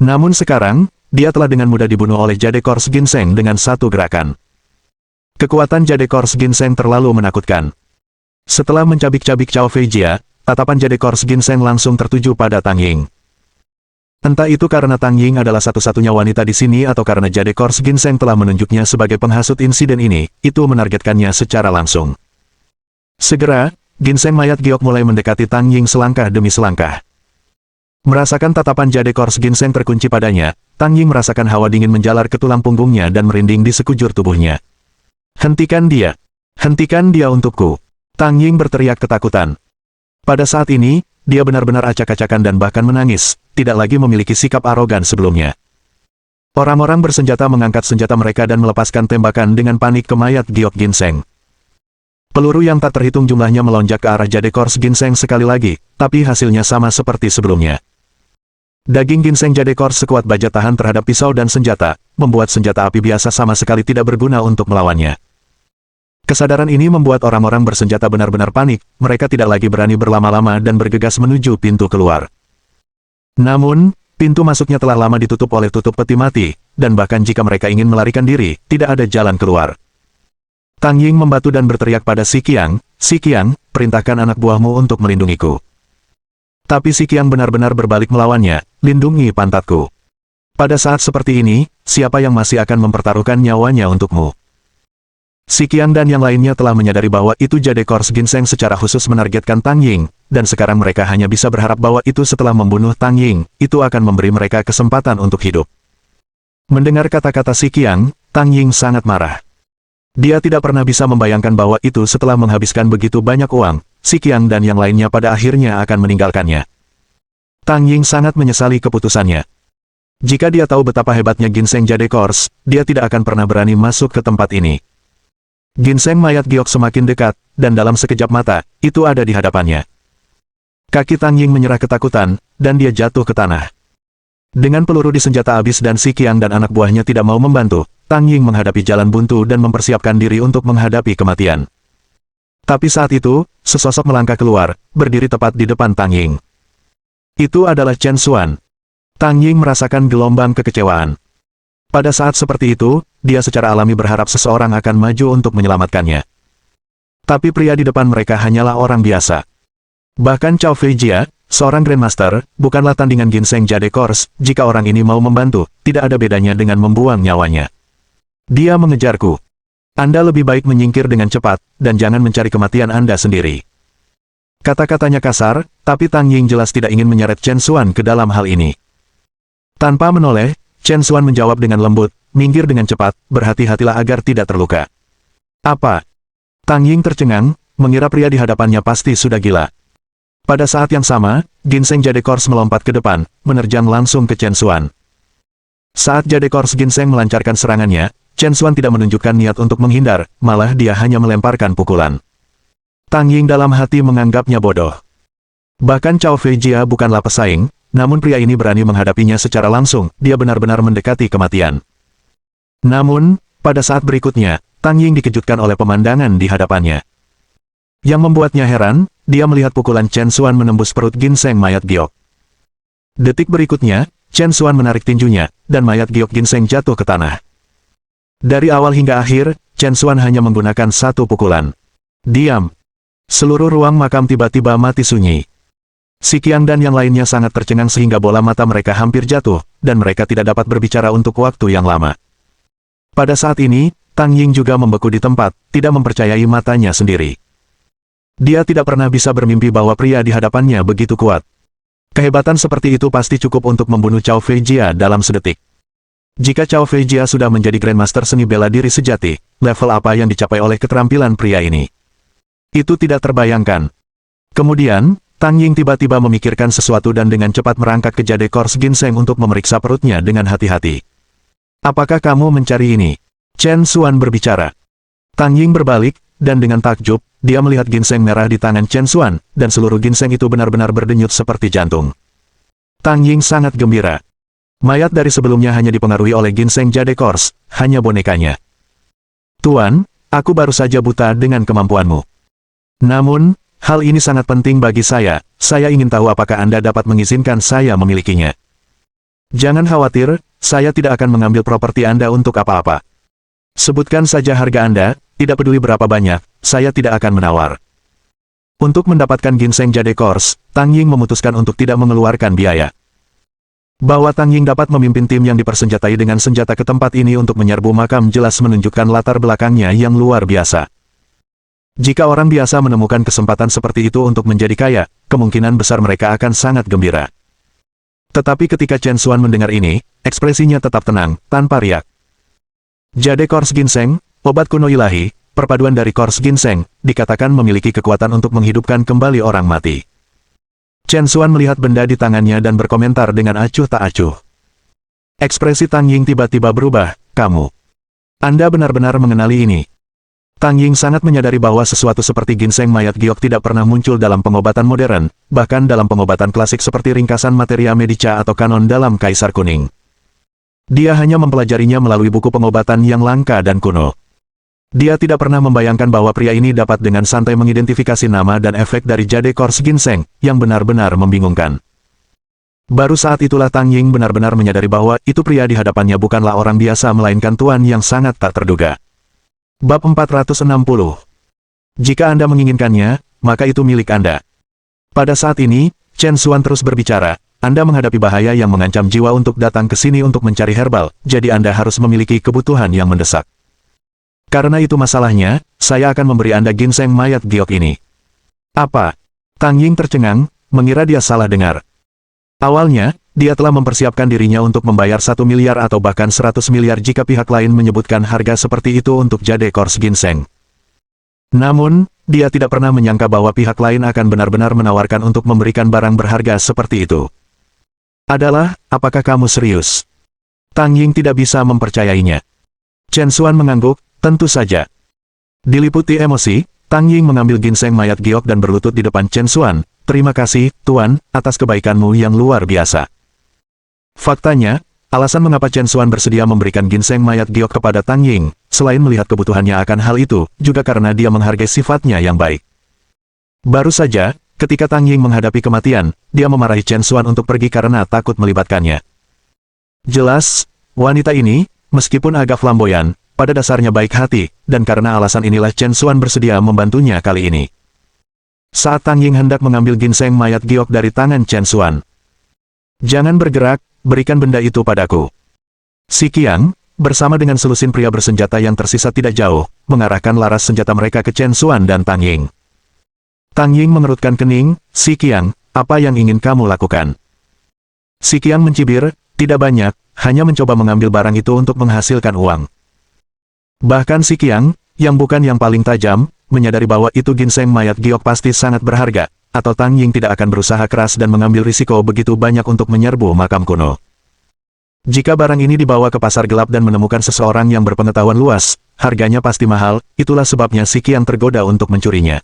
Namun sekarang, dia telah dengan mudah dibunuh oleh Jade Course Ginseng dengan satu gerakan. Kekuatan Jade Course Ginseng terlalu menakutkan. Setelah mencabik-cabik Cao Feijia, tatapan Jade Course Ginseng langsung tertuju pada Tang Ying. Entah itu karena Tang Ying adalah satu-satunya wanita di sini atau karena Jade Course Ginseng telah menunjuknya sebagai penghasut insiden ini, itu menargetkannya secara langsung. Segera, Ginseng mayat giok mulai mendekati Tang Ying selangkah demi selangkah. Merasakan tatapan Jade Course Ginseng terkunci padanya, Tang Ying merasakan hawa dingin menjalar ke tulang punggungnya dan merinding di sekujur tubuhnya. Hentikan dia! Hentikan dia untukku! Tang Ying berteriak ketakutan. Pada saat ini, dia benar-benar acak-acakan dan bahkan menangis, tidak lagi memiliki sikap arogan sebelumnya. Orang-orang bersenjata mengangkat senjata mereka dan melepaskan tembakan dengan panik ke mayat giok Ginseng. Peluru yang tak terhitung jumlahnya melonjak ke arah Jade Course Ginseng sekali lagi, tapi hasilnya sama seperti sebelumnya. Daging ginseng Jade Course sekuat baja tahan terhadap pisau dan senjata, membuat senjata api biasa sama sekali tidak berguna untuk melawannya. Kesadaran ini membuat orang-orang bersenjata benar-benar panik, mereka tidak lagi berani berlama-lama dan bergegas menuju pintu keluar. Namun, pintu masuknya telah lama ditutup oleh tutup peti mati, dan bahkan jika mereka ingin melarikan diri, tidak ada jalan keluar. Tang Ying membatu dan berteriak pada Si Qiang, "Si Qiang, perintahkan anak buahmu untuk melindungiku." Tapi Si Qiang benar-benar berbalik melawannya, "Lindungi pantatku. Pada saat seperti ini, siapa yang masih akan mempertaruhkan nyawanya untukmu?" Si Qiang dan yang lainnya telah menyadari bahwa itu Jade Course Ginseng secara khusus menargetkan Tang Ying, dan sekarang mereka hanya bisa berharap bahwa itu setelah membunuh Tang Ying, itu akan memberi mereka kesempatan untuk hidup. Mendengar kata-kata Si Qiang, Tang Ying sangat marah. Dia tidak pernah bisa membayangkan bahwa itu setelah menghabiskan begitu banyak uang, Si Qiang dan yang lainnya pada akhirnya akan meninggalkannya. Tang Ying sangat menyesali keputusannya. Jika dia tahu betapa hebatnya ginseng Jade Course, dia tidak akan pernah berani masuk ke tempat ini. Ginseng mayat giok semakin dekat, dan dalam sekejap mata, itu ada di hadapannya. Kaki Tang Ying menyerah ketakutan, dan dia jatuh ke tanah. Dengan peluru di senjata habis dan Si Qiang dan anak buahnya tidak mau membantu, Tang Ying menghadapi jalan buntu dan mempersiapkan diri untuk menghadapi kematian. Tapi saat itu, sesosok melangkah keluar, berdiri tepat di depan Tang Ying. Itu adalah Chen Xuan. Tang Ying merasakan gelombang kekecewaan. Pada saat seperti itu, dia secara alami berharap seseorang akan maju untuk menyelamatkannya. Tapi pria di depan mereka hanyalah orang biasa. Bahkan Cao Feijia, seorang Grandmaster, bukanlah tandingan ginseng Jade Course, jika orang ini mau membantu, tidak ada bedanya dengan membuang nyawanya. Dia mengejarku. Anda lebih baik menyingkir dengan cepat, dan jangan mencari kematian Anda sendiri. Kata-katanya kasar, tapi Tang Ying jelas tidak ingin menyeret Chen Xuan ke dalam hal ini. Tanpa menoleh, Chen Xuan menjawab dengan lembut, "Minggir dengan cepat, berhati-hatilah agar tidak terluka." Apa? Tang Ying tercengang, mengira pria di hadapannya pasti sudah gila. Pada saat yang sama, ginseng Jade Course melompat ke depan, menerjang langsung ke Chen Xuan. Saat Jade Course ginseng melancarkan serangannya, Chen Xuan tidak menunjukkan niat untuk menghindar, malah dia hanya melemparkan pukulan. Tang Ying dalam hati menganggapnya bodoh. Bahkan Cao Feijia bukanlah pesaing, namun pria ini berani menghadapinya secara langsung, dia benar-benar mendekati kematian. Namun, pada saat berikutnya, Tang Ying dikejutkan oleh pemandangan di hadapannya. Yang membuatnya heran, dia melihat pukulan Chen Xuan menembus perut ginseng mayat giok. Detik berikutnya, Chen Xuan menarik tinjunya, dan mayat giok ginseng jatuh ke tanah. Dari awal hingga akhir, Chen Xuan hanya menggunakan satu pukulan. Diam. Seluruh ruang makam tiba-tiba mati sunyi. Si Qiang dan yang lainnya sangat tercengang sehingga bola mata mereka hampir jatuh, dan mereka tidak dapat berbicara untuk waktu yang lama. Pada saat ini, Tang Ying juga membeku di tempat, tidak mempercayai matanya sendiri. Dia tidak pernah bisa bermimpi bahwa pria di hadapannya begitu kuat. Kehebatan seperti itu pasti cukup untuk membunuh Cao Feijia dalam sedetik. Jika Cao Feijia sudah menjadi Grandmaster seni bela diri sejati, level apa yang dicapai oleh keterampilan pria ini? Itu tidak terbayangkan. Kemudian, Tang Ying tiba-tiba memikirkan sesuatu dan dengan cepat merangkak ke jade kors ginseng untuk memeriksa perutnya dengan hati-hati. Apakah kamu mencari ini? Chen Xuan berbicara. Tang Ying berbalik, dan dengan takjub, dia melihat ginseng merah di tangan Chen Xuan, dan seluruh ginseng itu benar-benar berdenyut seperti jantung. Tang Ying sangat gembira. Mayat dari sebelumnya hanya dipengaruhi oleh ginseng jade kors, hanya bonekanya. Tuan, aku baru saja buta dengan kemampuanmu. Namun, hal ini sangat penting bagi saya ingin tahu apakah Anda dapat mengizinkan saya memilikinya. Jangan khawatir, saya tidak akan mengambil properti Anda untuk apa-apa. Sebutkan saja harga Anda, tidak peduli berapa banyak, saya tidak akan menawar. Untuk mendapatkan ginseng jade kors, Tang Ying memutuskan untuk tidak mengeluarkan biaya. Bahwa Tang Ying dapat memimpin tim yang dipersenjatai dengan senjata ke tempat ini untuk menyerbu makam jelas menunjukkan latar belakangnya yang luar biasa. Jika orang biasa menemukan kesempatan seperti itu untuk menjadi kaya, kemungkinan besar mereka akan sangat gembira. Tetapi ketika Chen Xuan mendengar ini, ekspresinya tetap tenang, tanpa riak. Jade kors ginseng, obat kuno ilahi, perpaduan dari kors ginseng, dikatakan memiliki kekuatan untuk menghidupkan kembali orang mati. Chen Xuan melihat benda di tangannya dan berkomentar dengan acuh tak acuh. Ekspresi Tang Ying tiba-tiba berubah, kamu. Anda benar-benar mengenali ini. Tang Ying sangat menyadari bahwa sesuatu seperti ginseng mayat giok tidak pernah muncul dalam pengobatan modern, bahkan dalam pengobatan klasik seperti ringkasan materia medica atau kanon dalam Kaisar Kuning. Dia hanya mempelajarinya melalui buku pengobatan yang langka dan kuno. Dia tidak pernah membayangkan bahwa pria ini dapat dengan santai mengidentifikasi nama dan efek dari jade kors ginseng, yang benar-benar membingungkan. Baru saat itulah Tang Ying benar-benar menyadari bahwa itu pria di hadapannya bukanlah orang biasa melainkan tuan yang sangat tak terduga. Bab 460. Jika Anda menginginkannya, maka itu milik Anda. Pada saat ini, Chen Xuan terus berbicara, Anda menghadapi bahaya yang mengancam jiwa untuk datang ke sini untuk mencari herbal, jadi Anda harus memiliki kebutuhan yang mendesak. Karena itu masalahnya, saya akan memberi Anda ginseng mayat giok ini. Apa? Tang Ying tercengang, mengira dia salah dengar. Awalnya, dia telah mempersiapkan dirinya untuk membayar 1 miliar atau bahkan 100 miliar jika pihak lain menyebutkan harga seperti itu untuk jade kors ginseng. Namun, dia tidak pernah menyangka bahwa pihak lain akan benar-benar menawarkan untuk memberikan barang berharga seperti itu. Apakah kamu serius? Tang Ying tidak bisa mempercayainya. Chen Xuan mengangguk, tentu saja. Diliputi emosi, Tang Ying mengambil ginseng mayat giok dan berlutut di depan Chen Xuan. Terima kasih, Tuan, atas kebaikanmu yang luar biasa. Faktanya, alasan mengapa Chen Xuan bersedia memberikan ginseng mayat giok kepada Tang Ying, selain melihat kebutuhannya akan hal itu, juga karena dia menghargai sifatnya yang baik. Baru saja, ketika Tang Ying menghadapi kematian, dia memarahi Chen Xuan untuk pergi karena takut melibatkannya. Jelas, wanita ini, meskipun agak flamboyan, pada dasarnya baik hati, dan karena alasan inilah Chen Xuan bersedia membantunya kali ini. Saat Tang Ying hendak mengambil ginseng mayat giok dari tangan Chen Xuan. Jangan bergerak, berikan benda itu padaku. Si Qiang, bersama dengan selusin pria bersenjata yang tersisa tidak jauh, mengarahkan laras senjata mereka ke Chen Xuan dan Tang Ying. Tang Ying mengerutkan kening, Si Qiang, apa yang ingin kamu lakukan? Si Qiang mencibir, tidak banyak, hanya mencoba mengambil barang itu untuk menghasilkan uang. Bahkan Si Qiang, yang bukan yang paling tajam, menyadari bahwa itu ginseng mayat giok pasti sangat berharga, atau Tang Ying tidak akan berusaha keras dan mengambil risiko begitu banyak untuk menyerbu makam kuno. Jika barang ini dibawa ke pasar gelap dan menemukan seseorang yang berpengetahuan luas, harganya pasti mahal, itulah sebabnya Si Qiang tergoda untuk mencurinya.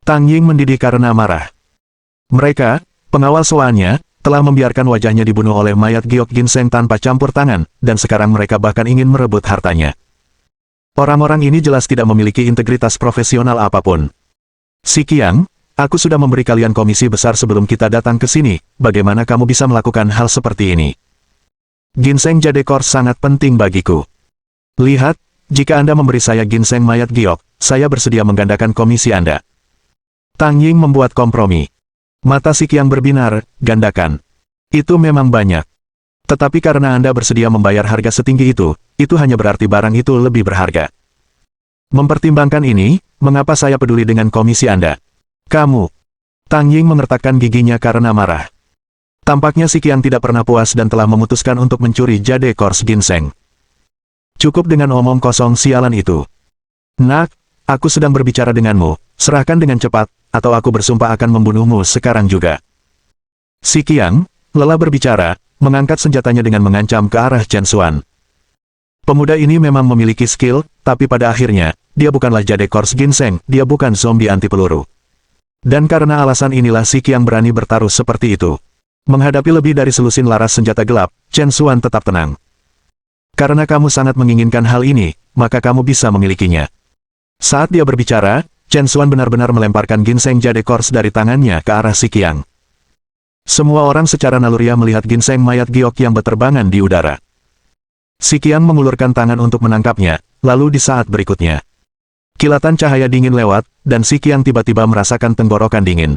Tang Ying mendidih karena marah. Mereka, pengawal soannya, telah membiarkan wajahnya dibunuh oleh mayat giok ginseng tanpa campur tangan, dan sekarang mereka bahkan ingin merebut hartanya. Orang-orang ini jelas tidak memiliki integritas profesional apapun. Si Qiang, aku sudah memberi kalian komisi besar sebelum kita datang ke sini, bagaimana kamu bisa melakukan hal seperti ini? Ginseng jade kors sangat penting bagiku. Lihat, jika Anda memberi saya ginseng mayat giok, saya bersedia menggandakan komisi Anda. Tang Ying membuat kompromi. Mata Si Qiang berbinar, gandakan. Itu memang banyak. Tetapi karena Anda bersedia membayar harga setinggi itu hanya berarti barang itu lebih berharga. Mempertimbangkan ini, mengapa saya peduli dengan komisi Anda? Kamu. Tang Ying mengertakkan giginya karena marah. Tampaknya Si Qiang tidak pernah puas dan telah memutuskan untuk mencuri jade kors ginseng. Cukup dengan omong kosong sialan itu. Nak, aku sedang berbicara denganmu, serahkan dengan cepat, atau aku bersumpah akan membunuhmu sekarang juga. Si Qiang, lelah berbicara, mengangkat senjatanya dengan mengancam ke arah Chen Xuan. Pemuda ini memang memiliki skill, tapi pada akhirnya, dia bukanlah Jade Course Ginseng, dia bukan zombie anti peluru. Dan karena alasan inilah si Qiang berani bertaruh seperti itu. Menghadapi lebih dari selusin laras senjata gelap, Chen Xuan tetap tenang. Karena kamu sangat menginginkan hal ini, maka kamu bisa memilikinya. Saat dia berbicara, Chen Xuan benar-benar melemparkan ginseng Jade Course dari tangannya ke arah si Qiang. Semua orang secara naluriah melihat ginseng mayat giok yang berterbangan di udara. Si Qiang mengulurkan tangan untuk menangkapnya, lalu di saat berikutnya, kilatan cahaya dingin lewat, dan si Qiang tiba-tiba merasakan tenggorokan dingin.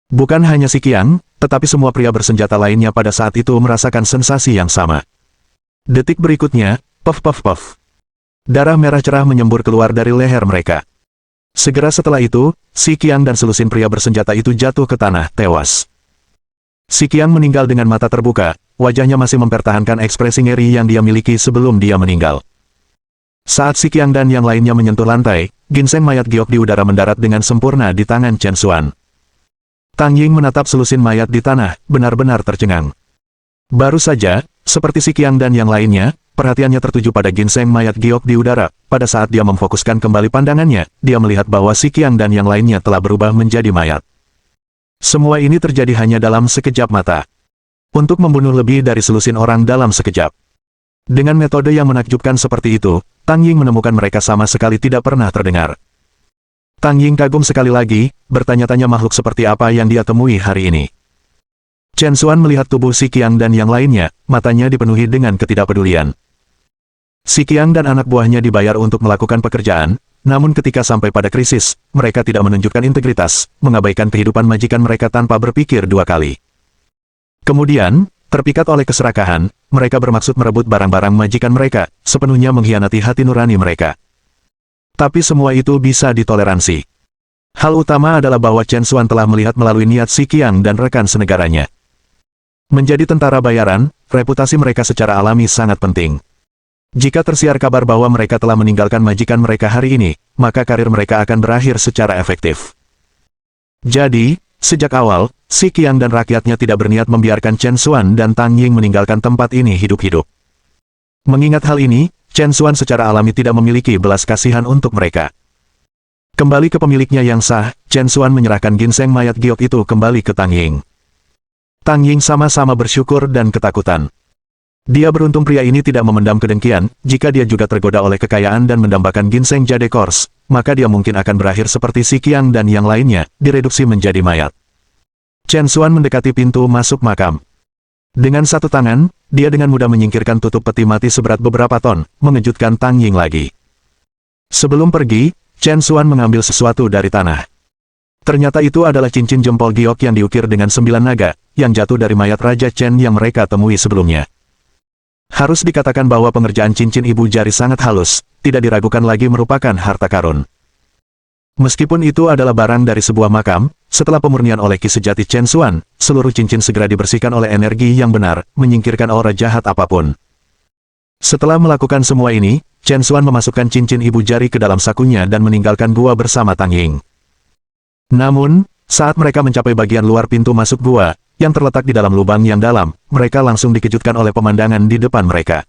Bukan hanya si Qiang, tetapi semua pria bersenjata lainnya pada saat itu merasakan sensasi yang sama. Detik berikutnya, puff puff puff. Darah merah cerah menyembur keluar dari leher mereka. Segera setelah itu, si Qiang dan selusin pria bersenjata itu jatuh ke tanah, tewas. Si Qiang meninggal dengan mata terbuka, wajahnya masih mempertahankan ekspresi ngeri yang dia miliki sebelum dia meninggal. Saat si Qiang dan yang lainnya menyentuh lantai, ginseng mayat giok di udara mendarat dengan sempurna di tangan Chen Xuan. Tang Ying menatap selusin mayat di tanah, benar-benar tercengang. Baru saja, seperti si Qiang dan yang lainnya, perhatiannya tertuju pada ginseng mayat giok di udara. Pada saat dia memfokuskan kembali pandangannya, dia melihat bahwa si Qiang dan yang lainnya telah berubah menjadi mayat. Semua ini terjadi hanya dalam sekejap mata. Untuk membunuh lebih dari selusin orang dalam sekejap. Dengan metode yang menakjubkan seperti itu, Tang Ying menemukan mereka sama sekali tidak pernah terdengar. Tang Ying kagum sekali lagi, bertanya-tanya makhluk seperti apa yang dia temui hari ini. Chen Xuan melihat tubuh si Qiang dan yang lainnya, matanya dipenuhi dengan ketidakpedulian. Si Qiang dan anak buahnya dibayar untuk melakukan pekerjaan, namun ketika sampai pada krisis, mereka tidak menunjukkan integritas, mengabaikan kehidupan majikan mereka tanpa berpikir dua kali. Kemudian, terpikat oleh keserakahan, mereka bermaksud merebut barang-barang majikan mereka, sepenuhnya mengkhianati hati nurani mereka. Tapi semua itu bisa ditoleransi. Hal utama adalah bahwa Chen Xuan telah melihat melalui niat si Qiang dan rekan senegaranya. Menjadi tentara bayaran, reputasi mereka secara alami sangat penting. Jika tersiar kabar bahwa mereka telah meninggalkan majikan mereka hari ini, maka karir mereka akan berakhir secara efektif. Jadi, sejak awal, si Qiang dan rakyatnya tidak berniat membiarkan Chen Xuan dan Tang Ying meninggalkan tempat ini hidup-hidup. Mengingat hal ini, Chen Xuan secara alami tidak memiliki belas kasihan untuk mereka. Kembali ke pemiliknya yang sah, Chen Xuan menyerahkan ginseng mayat giok itu kembali ke Tang Ying. Tang Ying sama-sama bersyukur dan ketakutan. Dia beruntung pria ini tidak memendam kedengkian, jika dia juga tergoda oleh kekayaan dan mendambakan ginseng Jade Course, maka dia mungkin akan berakhir seperti si Qiang dan yang lainnya, direduksi menjadi mayat. Chen Xuan mendekati pintu masuk makam. Dengan satu tangan, dia dengan mudah menyingkirkan tutup peti mati seberat beberapa ton, mengejutkan Tang Ying lagi. Sebelum pergi, Chen Xuan mengambil sesuatu dari tanah. Ternyata itu adalah cincin jempol giok yang diukir dengan 9 naga, yang jatuh dari mayat Raja Chen yang mereka temui sebelumnya. Harus dikatakan bahwa pengerjaan cincin ibu jari sangat halus, tidak diragukan lagi merupakan harta karun. Meskipun itu adalah barang dari sebuah makam, setelah pemurnian oleh Ki sejati Chen Xuan, seluruh cincin segera dibersihkan oleh energi yang benar, menyingkirkan aura jahat apapun. Setelah melakukan semua ini, Chen Xuan memasukkan cincin ibu jari ke dalam sakunya dan meninggalkan gua bersama Tang Ying. Namun, saat mereka mencapai bagian luar pintu masuk gua, yang terletak di dalam lubang yang dalam, mereka langsung dikejutkan oleh pemandangan di depan mereka.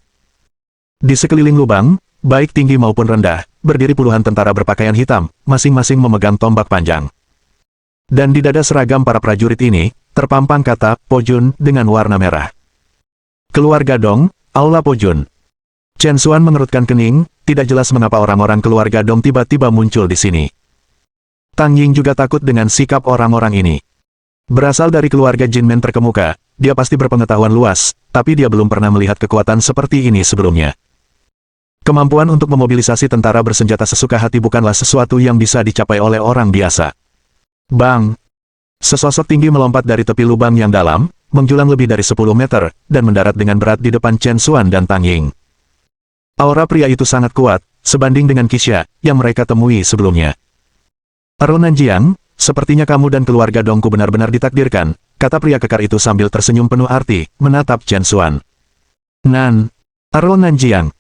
Di sekeliling lubang, baik tinggi maupun rendah, berdiri puluhan tentara berpakaian hitam, masing-masing memegang tombak panjang. Dan di dada seragam para prajurit ini, terpampang kata Pojun dengan warna merah. Keluarga Dong, Aula Pojun. Chen Xuan mengerutkan kening, tidak jelas mengapa orang-orang keluarga Dong tiba-tiba muncul di sini. Tang Ying juga takut dengan sikap orang-orang ini. Berasal dari keluarga Jinmen terkemuka, dia pasti berpengetahuan luas, tapi dia belum pernah melihat kekuatan seperti ini sebelumnya. Kemampuan untuk memobilisasi tentara bersenjata sesuka hati bukanlah sesuatu yang bisa dicapai oleh orang biasa. Bang! Sesosok tinggi melompat dari tepi lubang yang dalam, menjulang lebih dari 10 meter, dan mendarat dengan berat di depan Chen Xuan dan Tang Ying. Aura pria itu sangat kuat, sebanding dengan Qixia, yang mereka temui sebelumnya. Earl Nanjiang, sepertinya kamu dan keluarga Dongku benar-benar ditakdirkan, kata pria kekar itu sambil tersenyum penuh arti, menatap Chen Xuan. Earl Nanjiang.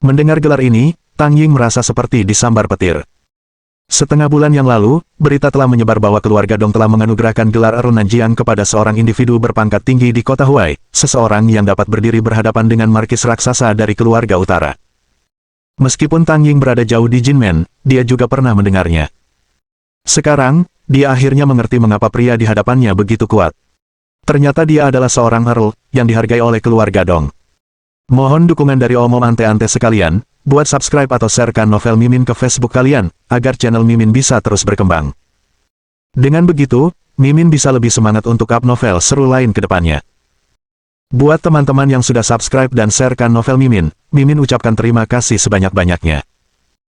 Mendengar gelar ini, Tang Ying merasa seperti disambar petir. Setengah bulan yang lalu, berita telah menyebar bahwa keluarga Dong telah menganugerahkan gelar Runanjiang kepada seorang individu berpangkat tinggi di kota Huai, seseorang yang dapat berdiri berhadapan dengan markis raksasa dari keluarga utara. Meskipun Tang Ying berada jauh di Jinmen, dia juga pernah mendengarnya. Sekarang, dia akhirnya mengerti mengapa pria di hadapannya begitu kuat. Ternyata dia adalah seorang Earl, yang dihargai oleh keluarga Dong. Mohon dukungan dari omom ante-ante sekalian, buat subscribe atau sharekan novel Mimin ke Facebook kalian, agar channel Mimin bisa terus berkembang. Dengan begitu, Mimin bisa lebih semangat untuk up novel seru lain ke depannya. Buat teman-teman yang sudah subscribe dan sharekan novel Mimin, Mimin ucapkan terima kasih sebanyak-banyaknya.